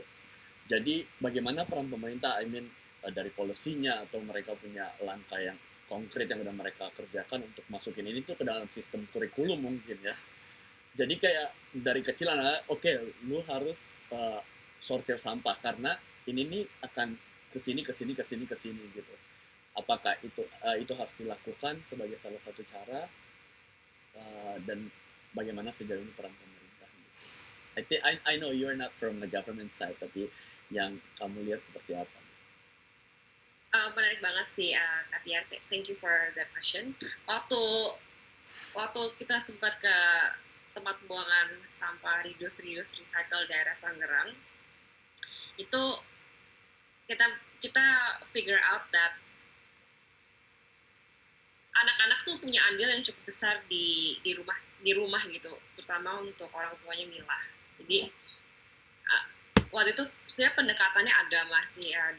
Jadi bagaimana peran pemerintah, dari polisinya atau mereka punya langkah yang konkret yang udah mereka kerjakan untuk masukin ini tuh ke dalam sistem kurikulum mungkin ya. Jadi kayak dari kecil oke, lu harus sortir sampah karena ini nih akan kesini gitu. Apakah itu harus dilakukan sebagai salah satu cara, dan bagaimana sejauh ini peran pemerintah? I know you're not from the government side, tapi yang kamu lihat seperti apa? Menarik banget sih, Katia. Thank you for that question. Waktu kita sempat ke tempat pembuangan sampah reduce, recycle daerah Tangerang, itu kita figure out that anak-anak tuh punya andil yang cukup besar di rumah gitu, terutama untuk orang tuanya milah. Jadi waktu itu sebenarnya pendekatannya agama sih ya,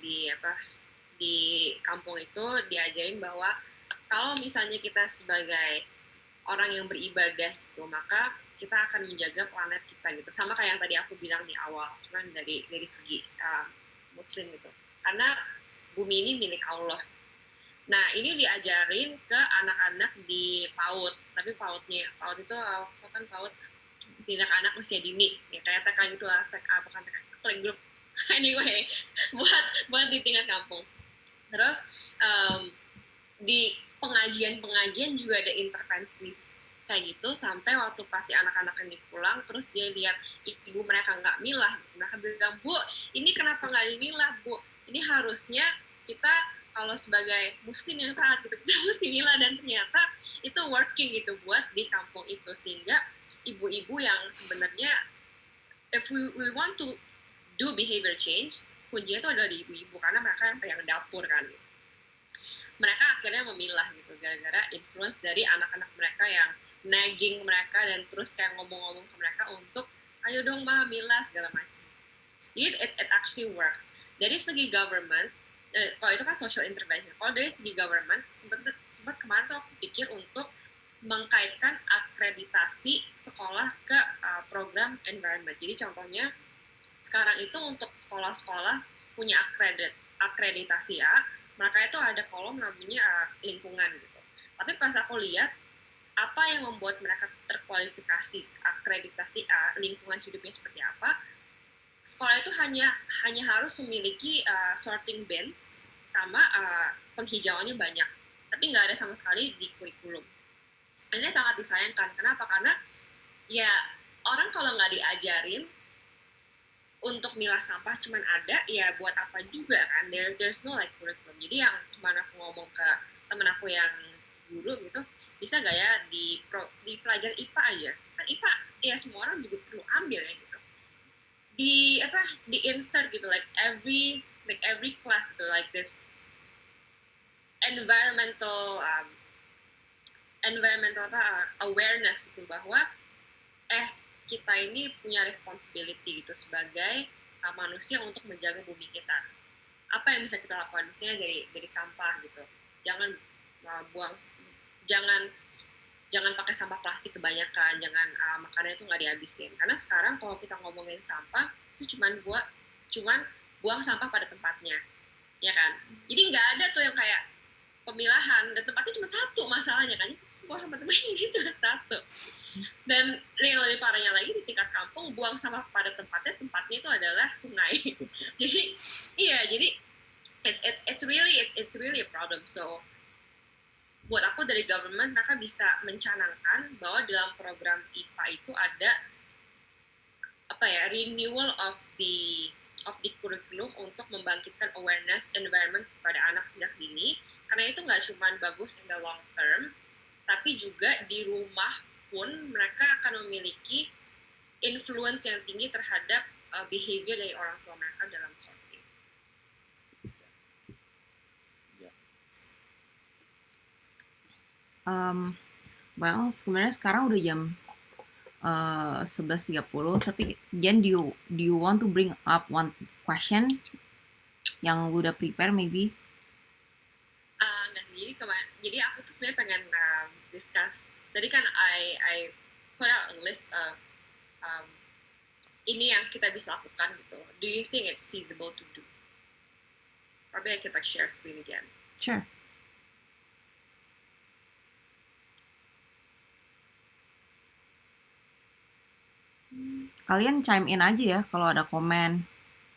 di kampung itu diajarin bahwa kalau misalnya kita sebagai orang yang beribadah gitu, maka kita akan menjaga planet kita gitu. Sama kayak yang tadi aku bilang di awal, cuman dari segi Muslim gitu. Karena bumi ini milik Allah. Nah, ini diajarin ke anak-anak di PAUD. Tapi PAUD itu kan PAUD tindak anak usia dini. Ya kayak TK gitu lah, bukan TK, playgroup. Anyway, buat di tingkat kampung. Terus di pengajian juga ada intervensi kayak gitu, sampai waktu pasti anak-anak ini pulang, terus dia lihat ibu mereka nggak milah, mereka bilang, Bu, ini kenapa nggak dimilah, Bu? Ini harusnya kita kalau sebagai muslim yang taat gitu, kita mesti milah, dan ternyata itu working gitu buat di kampung itu, sehingga ibu-ibu yang sebenarnya if we want to do behavior change, kuncinya itu adalah di ibu-ibu, karena mereka yang pegang dapur kan. Mereka akhirnya memilah gitu, gara-gara influence dari anak-anak mereka yang nagging mereka dan terus kayak ngomong-ngomong ke mereka untuk ayo dong mah milah segala macam. Jadi it actually works. Dari segi government, kalau itu kan social intervention. Kalau dari segi government, sempat kemarin tuh aku pikir untuk mengkaitkan akreditasi sekolah ke program environment. Jadi contohnya sekarang itu untuk sekolah-sekolah punya akreditasi A, maka itu ada kolom namanya lingkungan gitu. Tapi pas aku lihat apa yang membuat mereka terkualifikasi akreditasi A, lingkungan hidupnya seperti apa, sekolah itu hanya harus memiliki sorting bins sama penghijauannya banyak, tapi nggak ada sama sekali di kurikulum. Ini sangat disayangkan. Kenapa? Karena ya orang kalau nggak diajarin untuk milah sampah cuman ada, ya buat apa juga kan? There's no like curriculum. Jadi yang kemana aku ngomong ke temen aku yang guru gitu, bisa gak ya di pelajaran IPA aja? Kan IPA ya semua orang juga perlu ambil ya gitu. Di insert gitu, like every class gitu, like this environmental awareness gitu, bahwa kita ini punya responsibility gitu sebagai manusia untuk menjaga bumi kita. Apa yang bisa kita lakukan? Misalnya dari sampah gitu. Jangan pakai sampah plastik kebanyakan, jangan makanan itu nggak dihabisin. Karena sekarang kalau kita ngomongin sampah itu cuman buang sampah pada tempatnya, ya kan? Jadi nggak ada tuh yang kayak pemilahan dan tempatnya cuma satu masalahnya kan, itu semua sama temen ini cuma satu. Dan yang lebih parahnya lagi di tingkat kampung, buang sampah pada tempatnya itu adalah sungai. Jadi it's really a problem. So buat aku dari government, mereka bisa mencanangkan bahwa dalam program IPA itu ada renewal of the curriculum untuk membangkitkan awareness environment kepada anak sejak dini, karena itu nggak cuma bagus in the long term, tapi juga di rumah pun mereka akan memiliki influence yang tinggi terhadap behavior dari orang tua mereka dalam sorting. Well, sebenarnya sekarang udah jam 11.30, tapi Jen, do you want to bring up one question yang lu udah prepare maybe? Nggak sih, jadi aku tuh sebenarnya pengen discuss. Tadi kan I put out a list of ini yang kita bisa lakukan gitu. Do you think it's feasible to do? Probably kita share screen again. Sure. Kalian chime in aja ya kalau ada komen.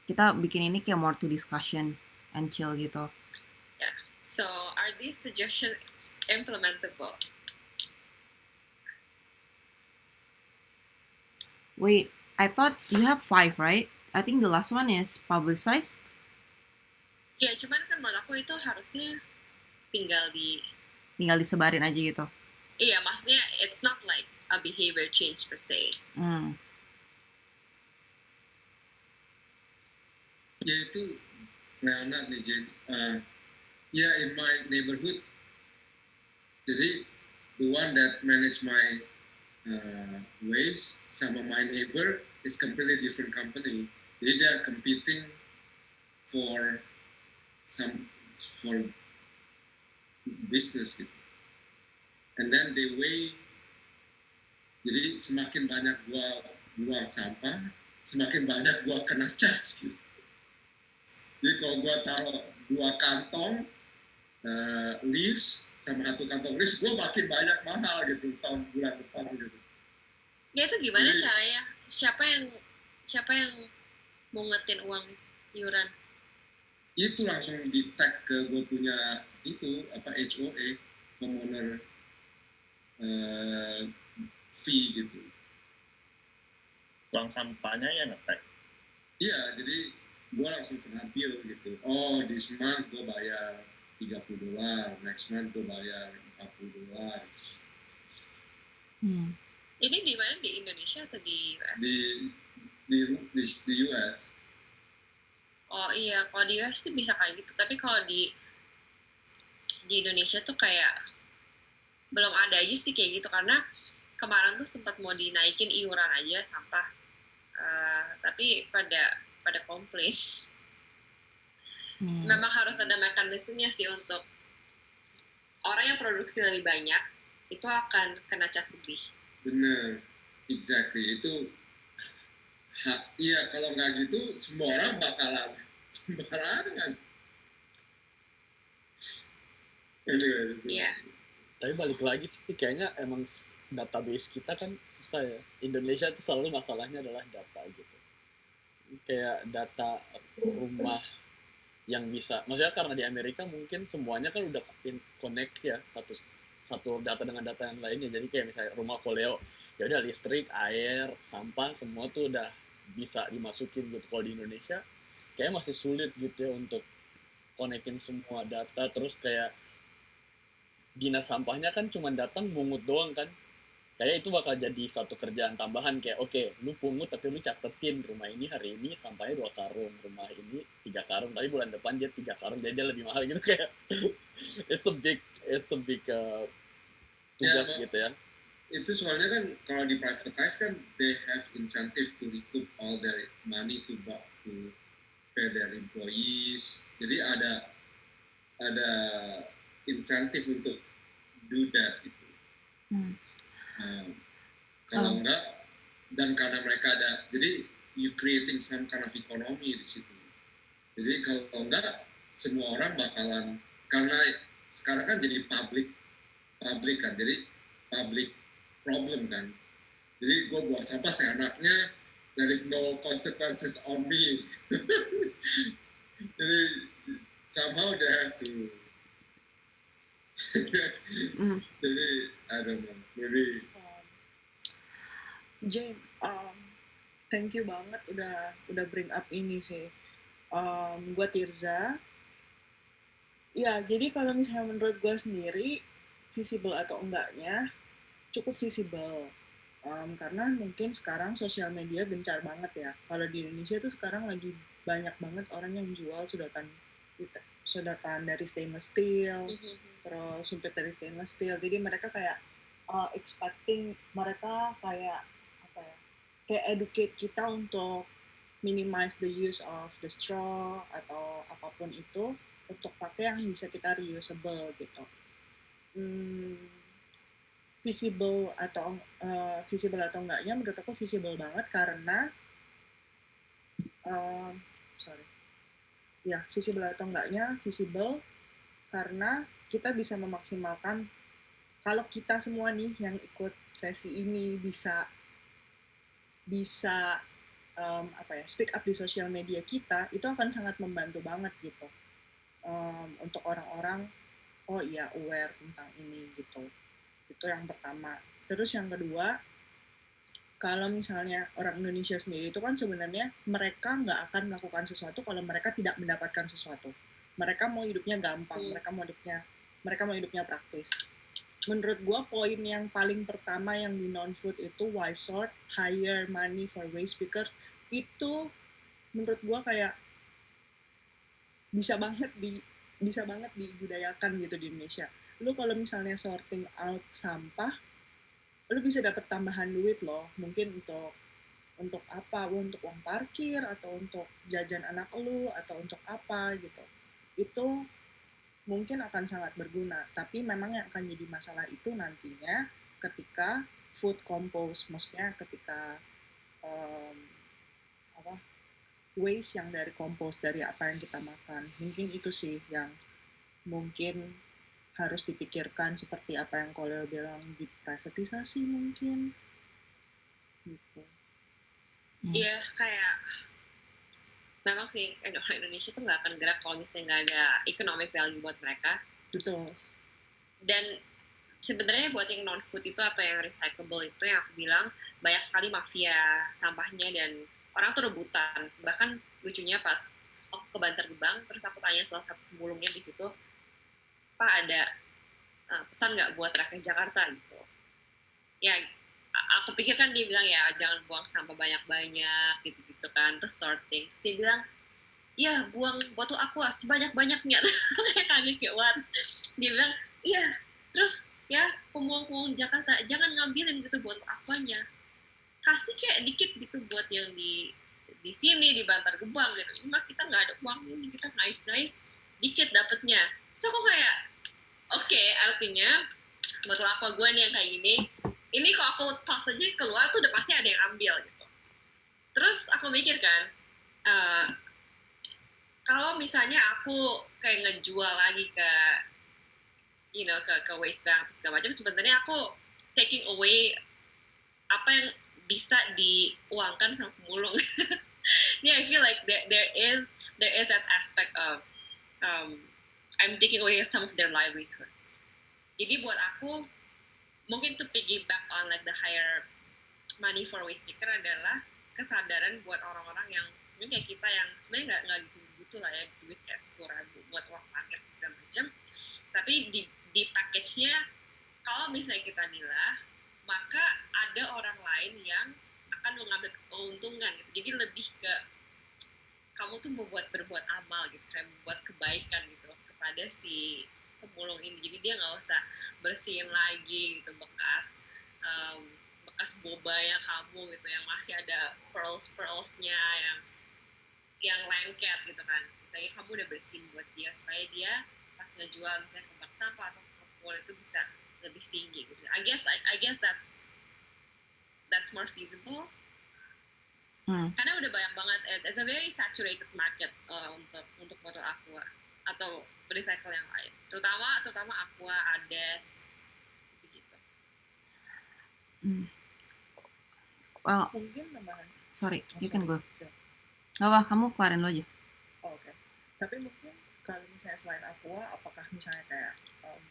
Kita bikin ini kayak more to discussion and chill gitu. Yeah. So, are these suggestions implementable? Wait, I thought you have 5, right? I think the last one is publicize. Ya, cuman kan menurut aku itu harusnya tinggal disebarin aja gitu. Iya, maksudnya it's not like a behavior change per se. Ya itu anak nih Jen. Ya in my neighborhood, jadi the one that manage my waste sama my neighbor is completely different company. Jadi they are competing for business gitu. And then they weigh. Jadi semakin banyak gua buang sampah, semakin banyak gua kena charge gitu. Jadi kalau gua taruh 2 kantong leaves sama 1 kantong leaves, gua makin banyak mahal gitu tahun bulan depan gitu. Ya itu gimana caranya? Siapa yang mau ngetin uang iuran? Itu langsung di tag ke gue punya itu HOA, homeowner fee gitu. Uang sampahnya ya nge-tag? Iya, jadi gue langsung kena bill gitu. Oh, this month gue bayar $30, next month gue bayar $40. Ini di mana, di Indonesia atau di US? Di US. Oh iya, kalau di US sih bisa kayak gitu, tapi kalau di Indonesia tuh kayak belum ada aja sih kayak gitu, karena kemarin tuh sempat mau dinaikin iuran aja sampah, tapi pada komplain. Memang harus ada mekanismenya sih untuk orang yang produksi lebih banyak itu akan kena cas lebih. Bener, exactly. Itu iya, kalau nggak gitu semua orang bakalan sembarangan. Iya. Tapi balik lagi sih kayaknya emang database kita kan susah ya. Indonesia itu selalu masalahnya adalah data gitu. Kayak data rumah yang bisa, maksudnya karena di Amerika mungkin semuanya kan udah connect ya, satu data dengan data yang lainnya. Jadi kayak misalnya rumah Koleo, ya udah listrik, air, sampah semua tuh udah bisa dimasukin gitu. Kalau di Indonesia kayak masih sulit gitu ya untuk konekin semua data. Terus kayak dinas sampahnya kan cuma datang bungut doang kan, kayak itu bakal jadi satu kerjaan tambahan. Kayak oke, lu pungut tapi lu catetin rumah ini hari ini sampahnya 2 karung, rumah ini 3 karung, tapi bulan depan dia 3 karung, jadi dia lebih mahal gitu. Kayak it's a big tugas ya, gitu ya. Itu soalnya kan kalau di privatize kan they have incentive to recoup all their money to pay their employees. Jadi ada insentif untuk do that gitu. Kalau enggak, dan karena mereka ada, jadi you creating some kind of economy di situ. Jadi kalau enggak, semua orang bakalan, karena sekarang kan jadi public kan, jadi public problem kan. Jadi gue buang sampah seenaknya, there is no consequences on me. Jadi somehow they have to. Jadi I don't know, maybe. Jane, thank you banget udah bring up ini sih. Gue Tirza. Ya, jadi kalau misalnya menurut gue sendiri, visible atau enggaknya, cukup visible. Karena mungkin sekarang sosial media gencar banget ya. Kalau di Indonesia tuh sekarang lagi banyak banget orang yang jual sedotan dari stainless steel, terus sumpit dari stainless steel. Jadi mereka kayak expecting mereka kayak apa ya? Kayak educate kita untuk minimize the use of the straw atau apapun itu untuk pakai yang bisa kita reusable gitu. Visible atau enggaknya menurut aku visible banget karena visible atau enggaknya visible karena kita bisa memaksimalkan kalau kita semua nih yang ikut sesi ini bisa speak up di sosial media kita, itu akan sangat membantu banget gitu. Untuk orang-orang aware tentang ini gitu. Itu yang pertama. Terus yang kedua, kalau misalnya orang Indonesia sendiri itu kan sebenarnya mereka nggak akan melakukan sesuatu kalau mereka tidak mendapatkan sesuatu. Mereka mau hidupnya gampang, mereka mau hidupnya praktis. Menurut gue poin yang paling pertama yang di non-food itu why sort, hire money for waste pickers, itu menurut gue kayak bisa banget dibudayakan gitu di Indonesia. Lu kalau misalnya sorting out sampah, lu bisa dapat tambahan duit loh. Mungkin untuk apa? Untuk uang parkir atau untuk jajan anak lu atau untuk apa gitu. Itu mungkin akan sangat berguna. Tapi memang yang akan jadi masalah itu nantinya ketika food compose, maksudnya ketika waste yang dari kompos dari apa yang kita makan. Mungkin itu sih yang mungkin harus dipikirkan seperti apa yang Koleo bilang di privatisasi mungkin gitu. Iya, kayak memang sih orang Indonesia tuh nggak akan gerak kalau misalnya nggak ada economic value buat mereka. Betul. Dan sebenarnya buat yang non-food itu atau yang recyclable itu yang aku bilang banyak sekali mafia sampahnya dan orang tuh rebutan. Bahkan lucunya pas aku ke Bantar Gebang, terus aku tanya salah satu pemulungnya di situ, Pak ada pesan nggak buat rakyat Jakarta gitu? Ya, aku pikir kan dia bilang ya jangan buang sampah banyak-banyak gitu-gitu kan, terus sorting. Terus dia bilang, ya buang botol aqua sebanyak-banyaknya. Kayak kaget kayak what? Dia bilang, iya. Terus ya pemulung-pemulung Jakarta jangan ngambilin gitu botol aquanya. Kasih kayak dikit gitu buat yang di sini di Bantar Gebang gitu. Ini mah kita nggak ada uang ini, kita nice dikit dapetnya. So aku kayak oke, artinya botol aqua gue nih yang kayak gini, ini kalau aku toss aja keluar tuh udah pasti ada yang ambil gitu. Terus aku mikir kan, kalau misalnya aku kayak ngejual lagi ke ke waste bank terus segala macam, sebenarnya aku taking away apa yang bisa diuangkan sama pemulung. Yeah, I feel like there is that aspect of I'm taking away some of their livelihoods. Jadi buat aku mungkin to piggyback on like the higher money for waste picker adalah kesadaran buat orang-orang yang mungkin kayak kita yang sebenarnya nggak gitu butuh lah ya duit kayak 10.000 buat uang parkir segala macam. Tapi di package-nya kalau misalnya kita milah, maka ada orang lain yang akan mengambil keuntungan gitu. Jadi lebih ke kamu tuh berbuat amal gitu, kayak membuat kebaikan gitu kepada si pemulung ini. Jadi dia nggak usah bersihin lagi gitu bekas bobanya kamu gitu yang masih ada pearlsnya yang lengket gitu kan. Kayak kamu udah bersihin buat dia supaya dia pas ngejual misalnya ke bank sampah atau ke pemulung itu bisa lebih tinggi gitu. I guess that's more feasible. Karena udah banyak banget, it's a very saturated market untuk botol aqua. atau recycle yang lain, terutama aqua, ades gitu. Well, Mungkin tambahan. sorry, Oh, you can go. Siap. Gak apa, kamu keluarin lo aja. Oh, oke. Tapi mungkin kalau misalnya selain aqua, apakah misalnya kayak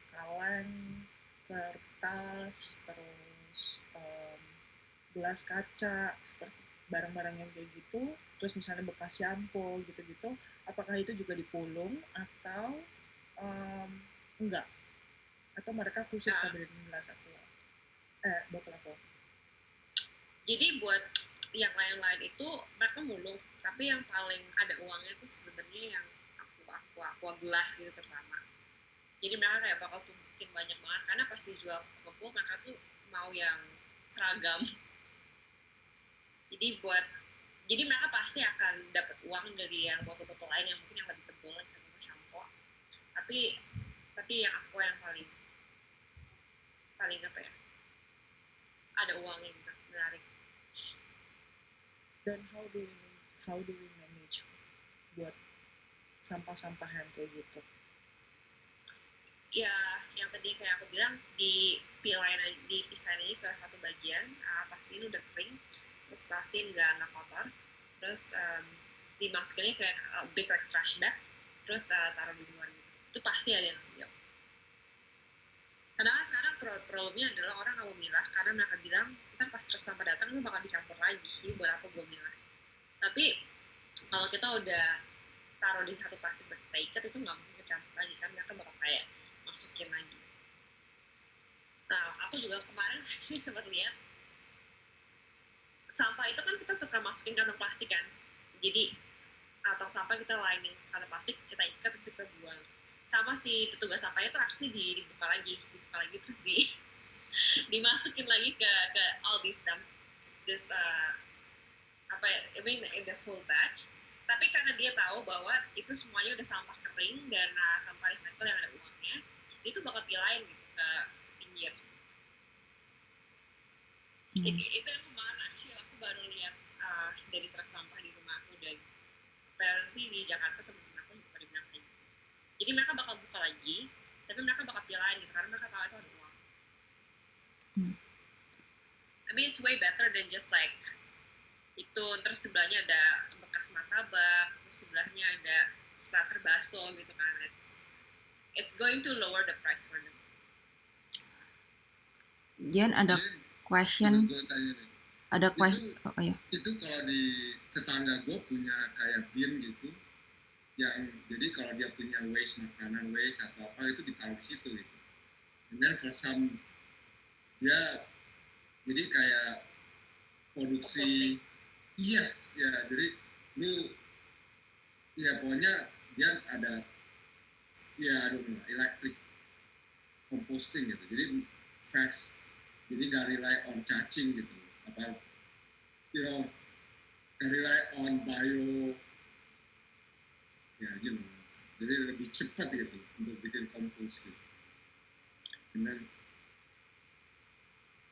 kaleng, kertas, terus gelas kaca, seperti barang-barang yang kayak gitu, terus misalnya bekas shampoo gitu-gitu, apakah itu juga dipulung atau enggak? Atau mereka khusus kabelin gelas aqua? Botol aqua. Jadi buat yang lain-lain itu mereka mulung, tapi yang paling ada uangnya tuh sebenarnya yang aqua gelas gitu terutama. Jadi mereka kayak bakal tumpukin banyak banget karena pas dijual ke pengepul mereka tuh mau yang seragam. Jadi mereka pasti akan dapat uang dari yang botol-botol lain yang mungkin yang lebih tebal kayak shampoo. Tapi yang aqua yang paling apa ya? Ada uangnya gitu, menarik. Dan how do we manage buat sampah-sampah yang kayak gitu? Ya, yang tadi kayak aku bilang dipisahin aja ke satu bagian, pastiin udah kering, terus pastiin nggak kotor, terus dimasukinnya kayak big like trash bag, terus taruh di luar gitu. Itu pasti ada yang ambil. Karena kan sekarang problemnya adalah orang nggak mau milah karena mereka bilang ntar pas truk sampah datang itu bakal dicampur lagi, jadi buat apa gue milah. Tapi kalau kita udah taruh di satu plastik bag kita ikat itu nggak mungkin kecampur lagi kan, mereka bakal kayak masukin lagi. Nah, aku juga kemarin sih sempat lihat sampah itu kan kita suka masukin kantong plastik kan, jadi tong sampah kita lining kantong plastik, kita ikat terus kita buang. Sama si petugas sampahnya tuh actually dibuka lagi terus dimasukin lagi ke all this the whole batch. Tapi karena dia tahu bahwa itu semuanya udah sampah kering dan sampah recycle yang ada uangnya, itu bakal pilahin gitu ke pinggir. Itu yang kemarin actually aku baru lihat dari truk sampah di rumah aku, dan apparently di Jakarta teman-teman aku juga pada bilang kayak gitu. Jadi mereka bakal buka lagi, tapi mereka bakal pilahin gitu karena mereka tahu itu ada uang. I mean it's way better than just like itu, terus sebelahnya ada bekas martabak, terus sebelahnya ada splatter bakso gitu kan. It's going to lower the price for them. Jen, ada question? Gue tanya nih. Ada question? Itu kalau di tetangga gue punya kayak bin gitu, yang jadi kalau dia punya waste makanan, waste atau apa itu ditaruh di situ gitu. And then for some dia jadi kayak produksi, yes ya, jadi lu ya pokoknya dia ada electric composting gitu, jadi fast, jadi nggak rely on cacing gitu, apa nggak rely on bio ya jadi lebih cepat gitu untuk bikin kompos gitu. Dan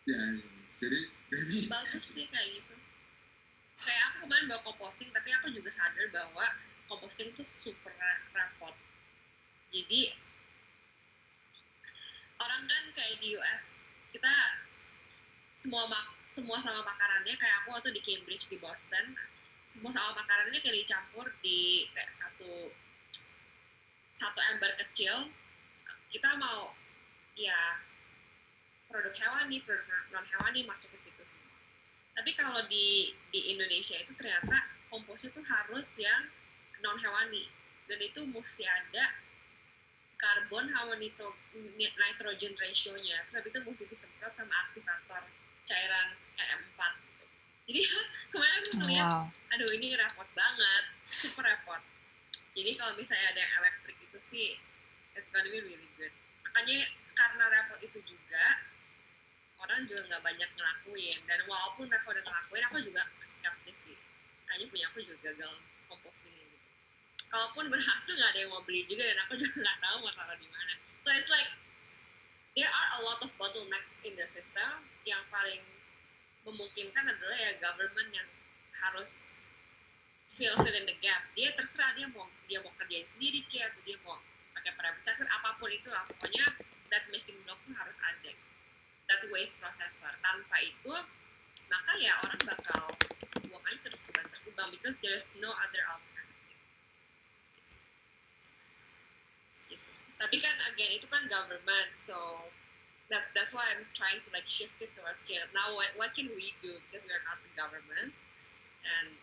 ya jadi bagus sih kayak gitu. Kayak aku kemarin bawa composting, tapi aku juga sadar bahwa composting itu super repot. Jadi orang kan kayak di US kita semua sama makanannya, kayak aku waktu di Cambridge di Boston, semua sama makanannya kayak dicampur di kayak satu ember kecil. Kita mau ya produk hewani, produk non hewani masuk ke situ semua. Tapi kalau di Indonesia itu ternyata komposnya tuh harus yang non hewani, dan itu mesti ada karbon sama nitrogen ratio-nya, terus habis itu mesti disemprot sama aktivator cairan EM4 gitu. Jadi kemarin aku ngeliat, aduh ini repot banget, super repot. Jadi kalau misalnya ada yang elektrik itu sih it's gonna be really good. Makanya karena repot itu juga orang juga nggak banyak ngelakuin, dan walaupun mereka udah ngelakuin, aku juga skeptis sih, kayaknya punya aku juga gagal composting gitu. Kalaupun berhasil nggak ada yang mau beli juga, dan aku juga nggak tahu mau taruh di mana. So it's like there are a lot of bottlenecks in the system. Yang paling memungkinkan adalah ya government yang harus fill in the gap. Dia terserah dia mau kerjain sendiri kayak atau dia mau pakai private sector, apapun itu lah, pokoknya that missing block tuh harus ada, that waste processor. Tanpa itu maka ya orang bakal buang aja terus ke bantar gebang because there's no other alternative gitu. Tapi kan again itu kan government, so that's why I'm trying to like shift it to our scale. Now what can we do, because we are not the government, and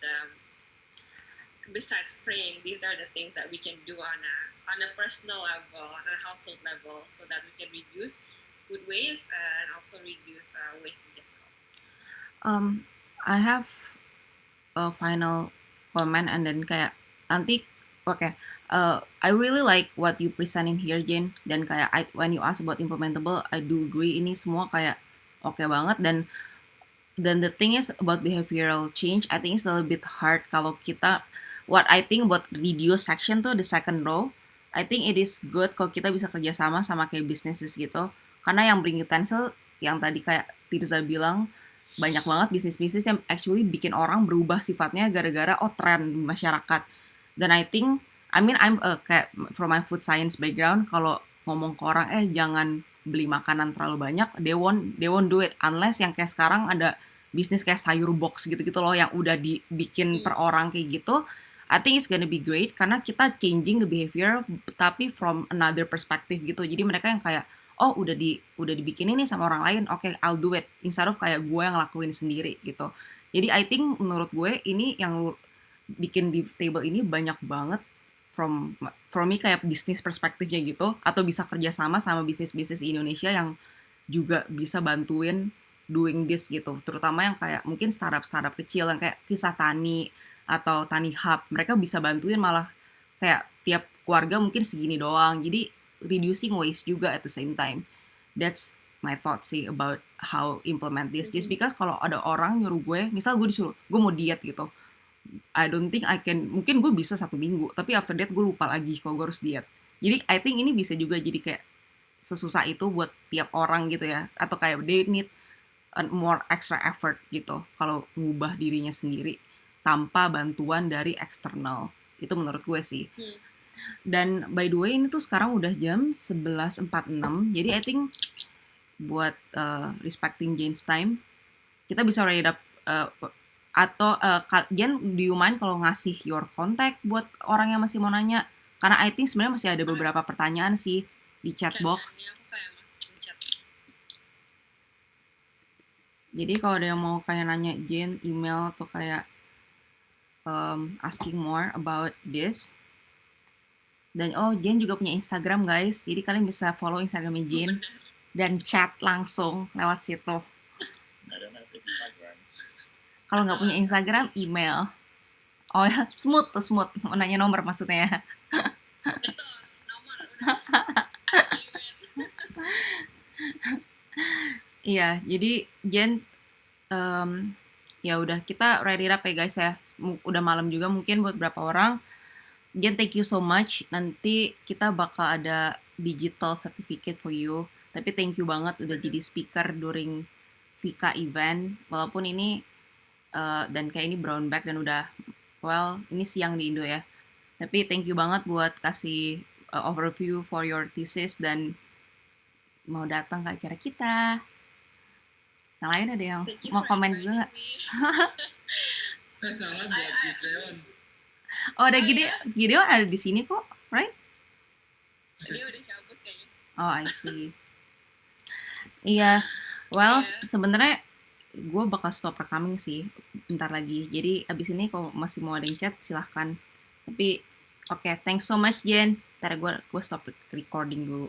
besides praying, these are the things that we can do on a personal level, on a household level, so that we can reduce food waste and also reduce waste in general. I have a final comment and then kayak nanti I really like what you present in here, Jane, dan kayak when you ask about implementable, I do agree ini semua kayak oke banget. Dan the thing is about behavioral change, I think it's a little bit hard kalau kita, what I think about reduce section tuh the second row, I think it is good kalau kita bisa kerjasama sama kayak businesses gitu, karena yang bring utensil yang tadi kayak Tirza bilang, banyak banget bisnis-bisnis yang actually bikin orang berubah sifatnya gara-gara tren masyarakat. Dan I think I'm kayak from my food science background, kalau ngomong ke orang jangan beli makanan terlalu banyak, they won't do it unless yang kayak sekarang ada bisnis kayak sayur box gitu-gitu loh yang udah dibikin per orang kayak gitu. I think it's gonna be great karena kita changing the behavior tapi from another perspective gitu. Jadi mereka yang kayak udah dibikin ini sama orang lain, oke, I'll do it, instead of kayak gue yang ngelakuin sendiri gitu. Jadi I think menurut gue ini yang bikin di table ini banyak banget from me kayak bisnis perspektifnya gitu, atau bisa kerjasama sama bisnis-bisnis di Indonesia yang juga bisa bantuin doing this gitu, terutama yang kayak mungkin startup kecil yang kayak Kisah Tani atau Tani Hub, mereka bisa bantuin malah kayak tiap keluarga mungkin segini doang, jadi reducing waste juga at the same time. That's my thought sih about how implement this. Just because kalau ada orang nyuruh gue, misal gue disuruh, gue mau diet gitu, I don't think I can, mungkin gue bisa 1 minggu, tapi after that gue lupa lagi kalau gue harus diet. Jadi I think ini bisa juga jadi kayak sesusah itu buat tiap orang gitu ya, atau kayak they need a more extra effort gitu kalau ngubah dirinya sendiri tanpa bantuan dari eksternal. Itu menurut gue sih. Dan by the way ini tuh sekarang udah jam 11.46, jadi I think buat respecting Jane's time, kita bisa write up atau Jen, do you mind kalau ngasih your contact buat orang yang masih mau nanya? Karena I think sebenarnya masih ada beberapa pertanyaan sih di chat box. Jadi kalau ada yang mau kayak nanya Jen, email atau kayak asking more about this. Dan Jen juga punya Instagram guys, jadi kalian bisa follow Instagramnya Jen dan chat langsung lewat situ. Kalau nggak punya Instagram, email. Oh ya, smooth, mau nanya nomor maksudnya. Itu nomor Iya, jadi Jen, ya udah kita ready up ya guys ya. Udah malam juga mungkin buat berapa orang. Jen, thank you so much. Nanti kita bakal ada digital certificate for you. Tapi thank you banget udah jadi speaker during FICA event. Walaupun ini dan kayak ini brown bag dan udah ini siang di Indo ya. Tapi thank you banget buat kasih overview for your thesis dan mau datang ke acara kita. Yang lain ada yang mau komen juga nggak? Salam buat Gideon. Ada Gideon ada di sini kok, right? Dia udah cabut kayaknya. I see. Iya, sebenarnya gue bakal stop recording sih bentar lagi. Jadi abis ini kalau masih mau ada yang chat silahkan. Tapi thanks so much Jen. Ntar gue stop recording dulu.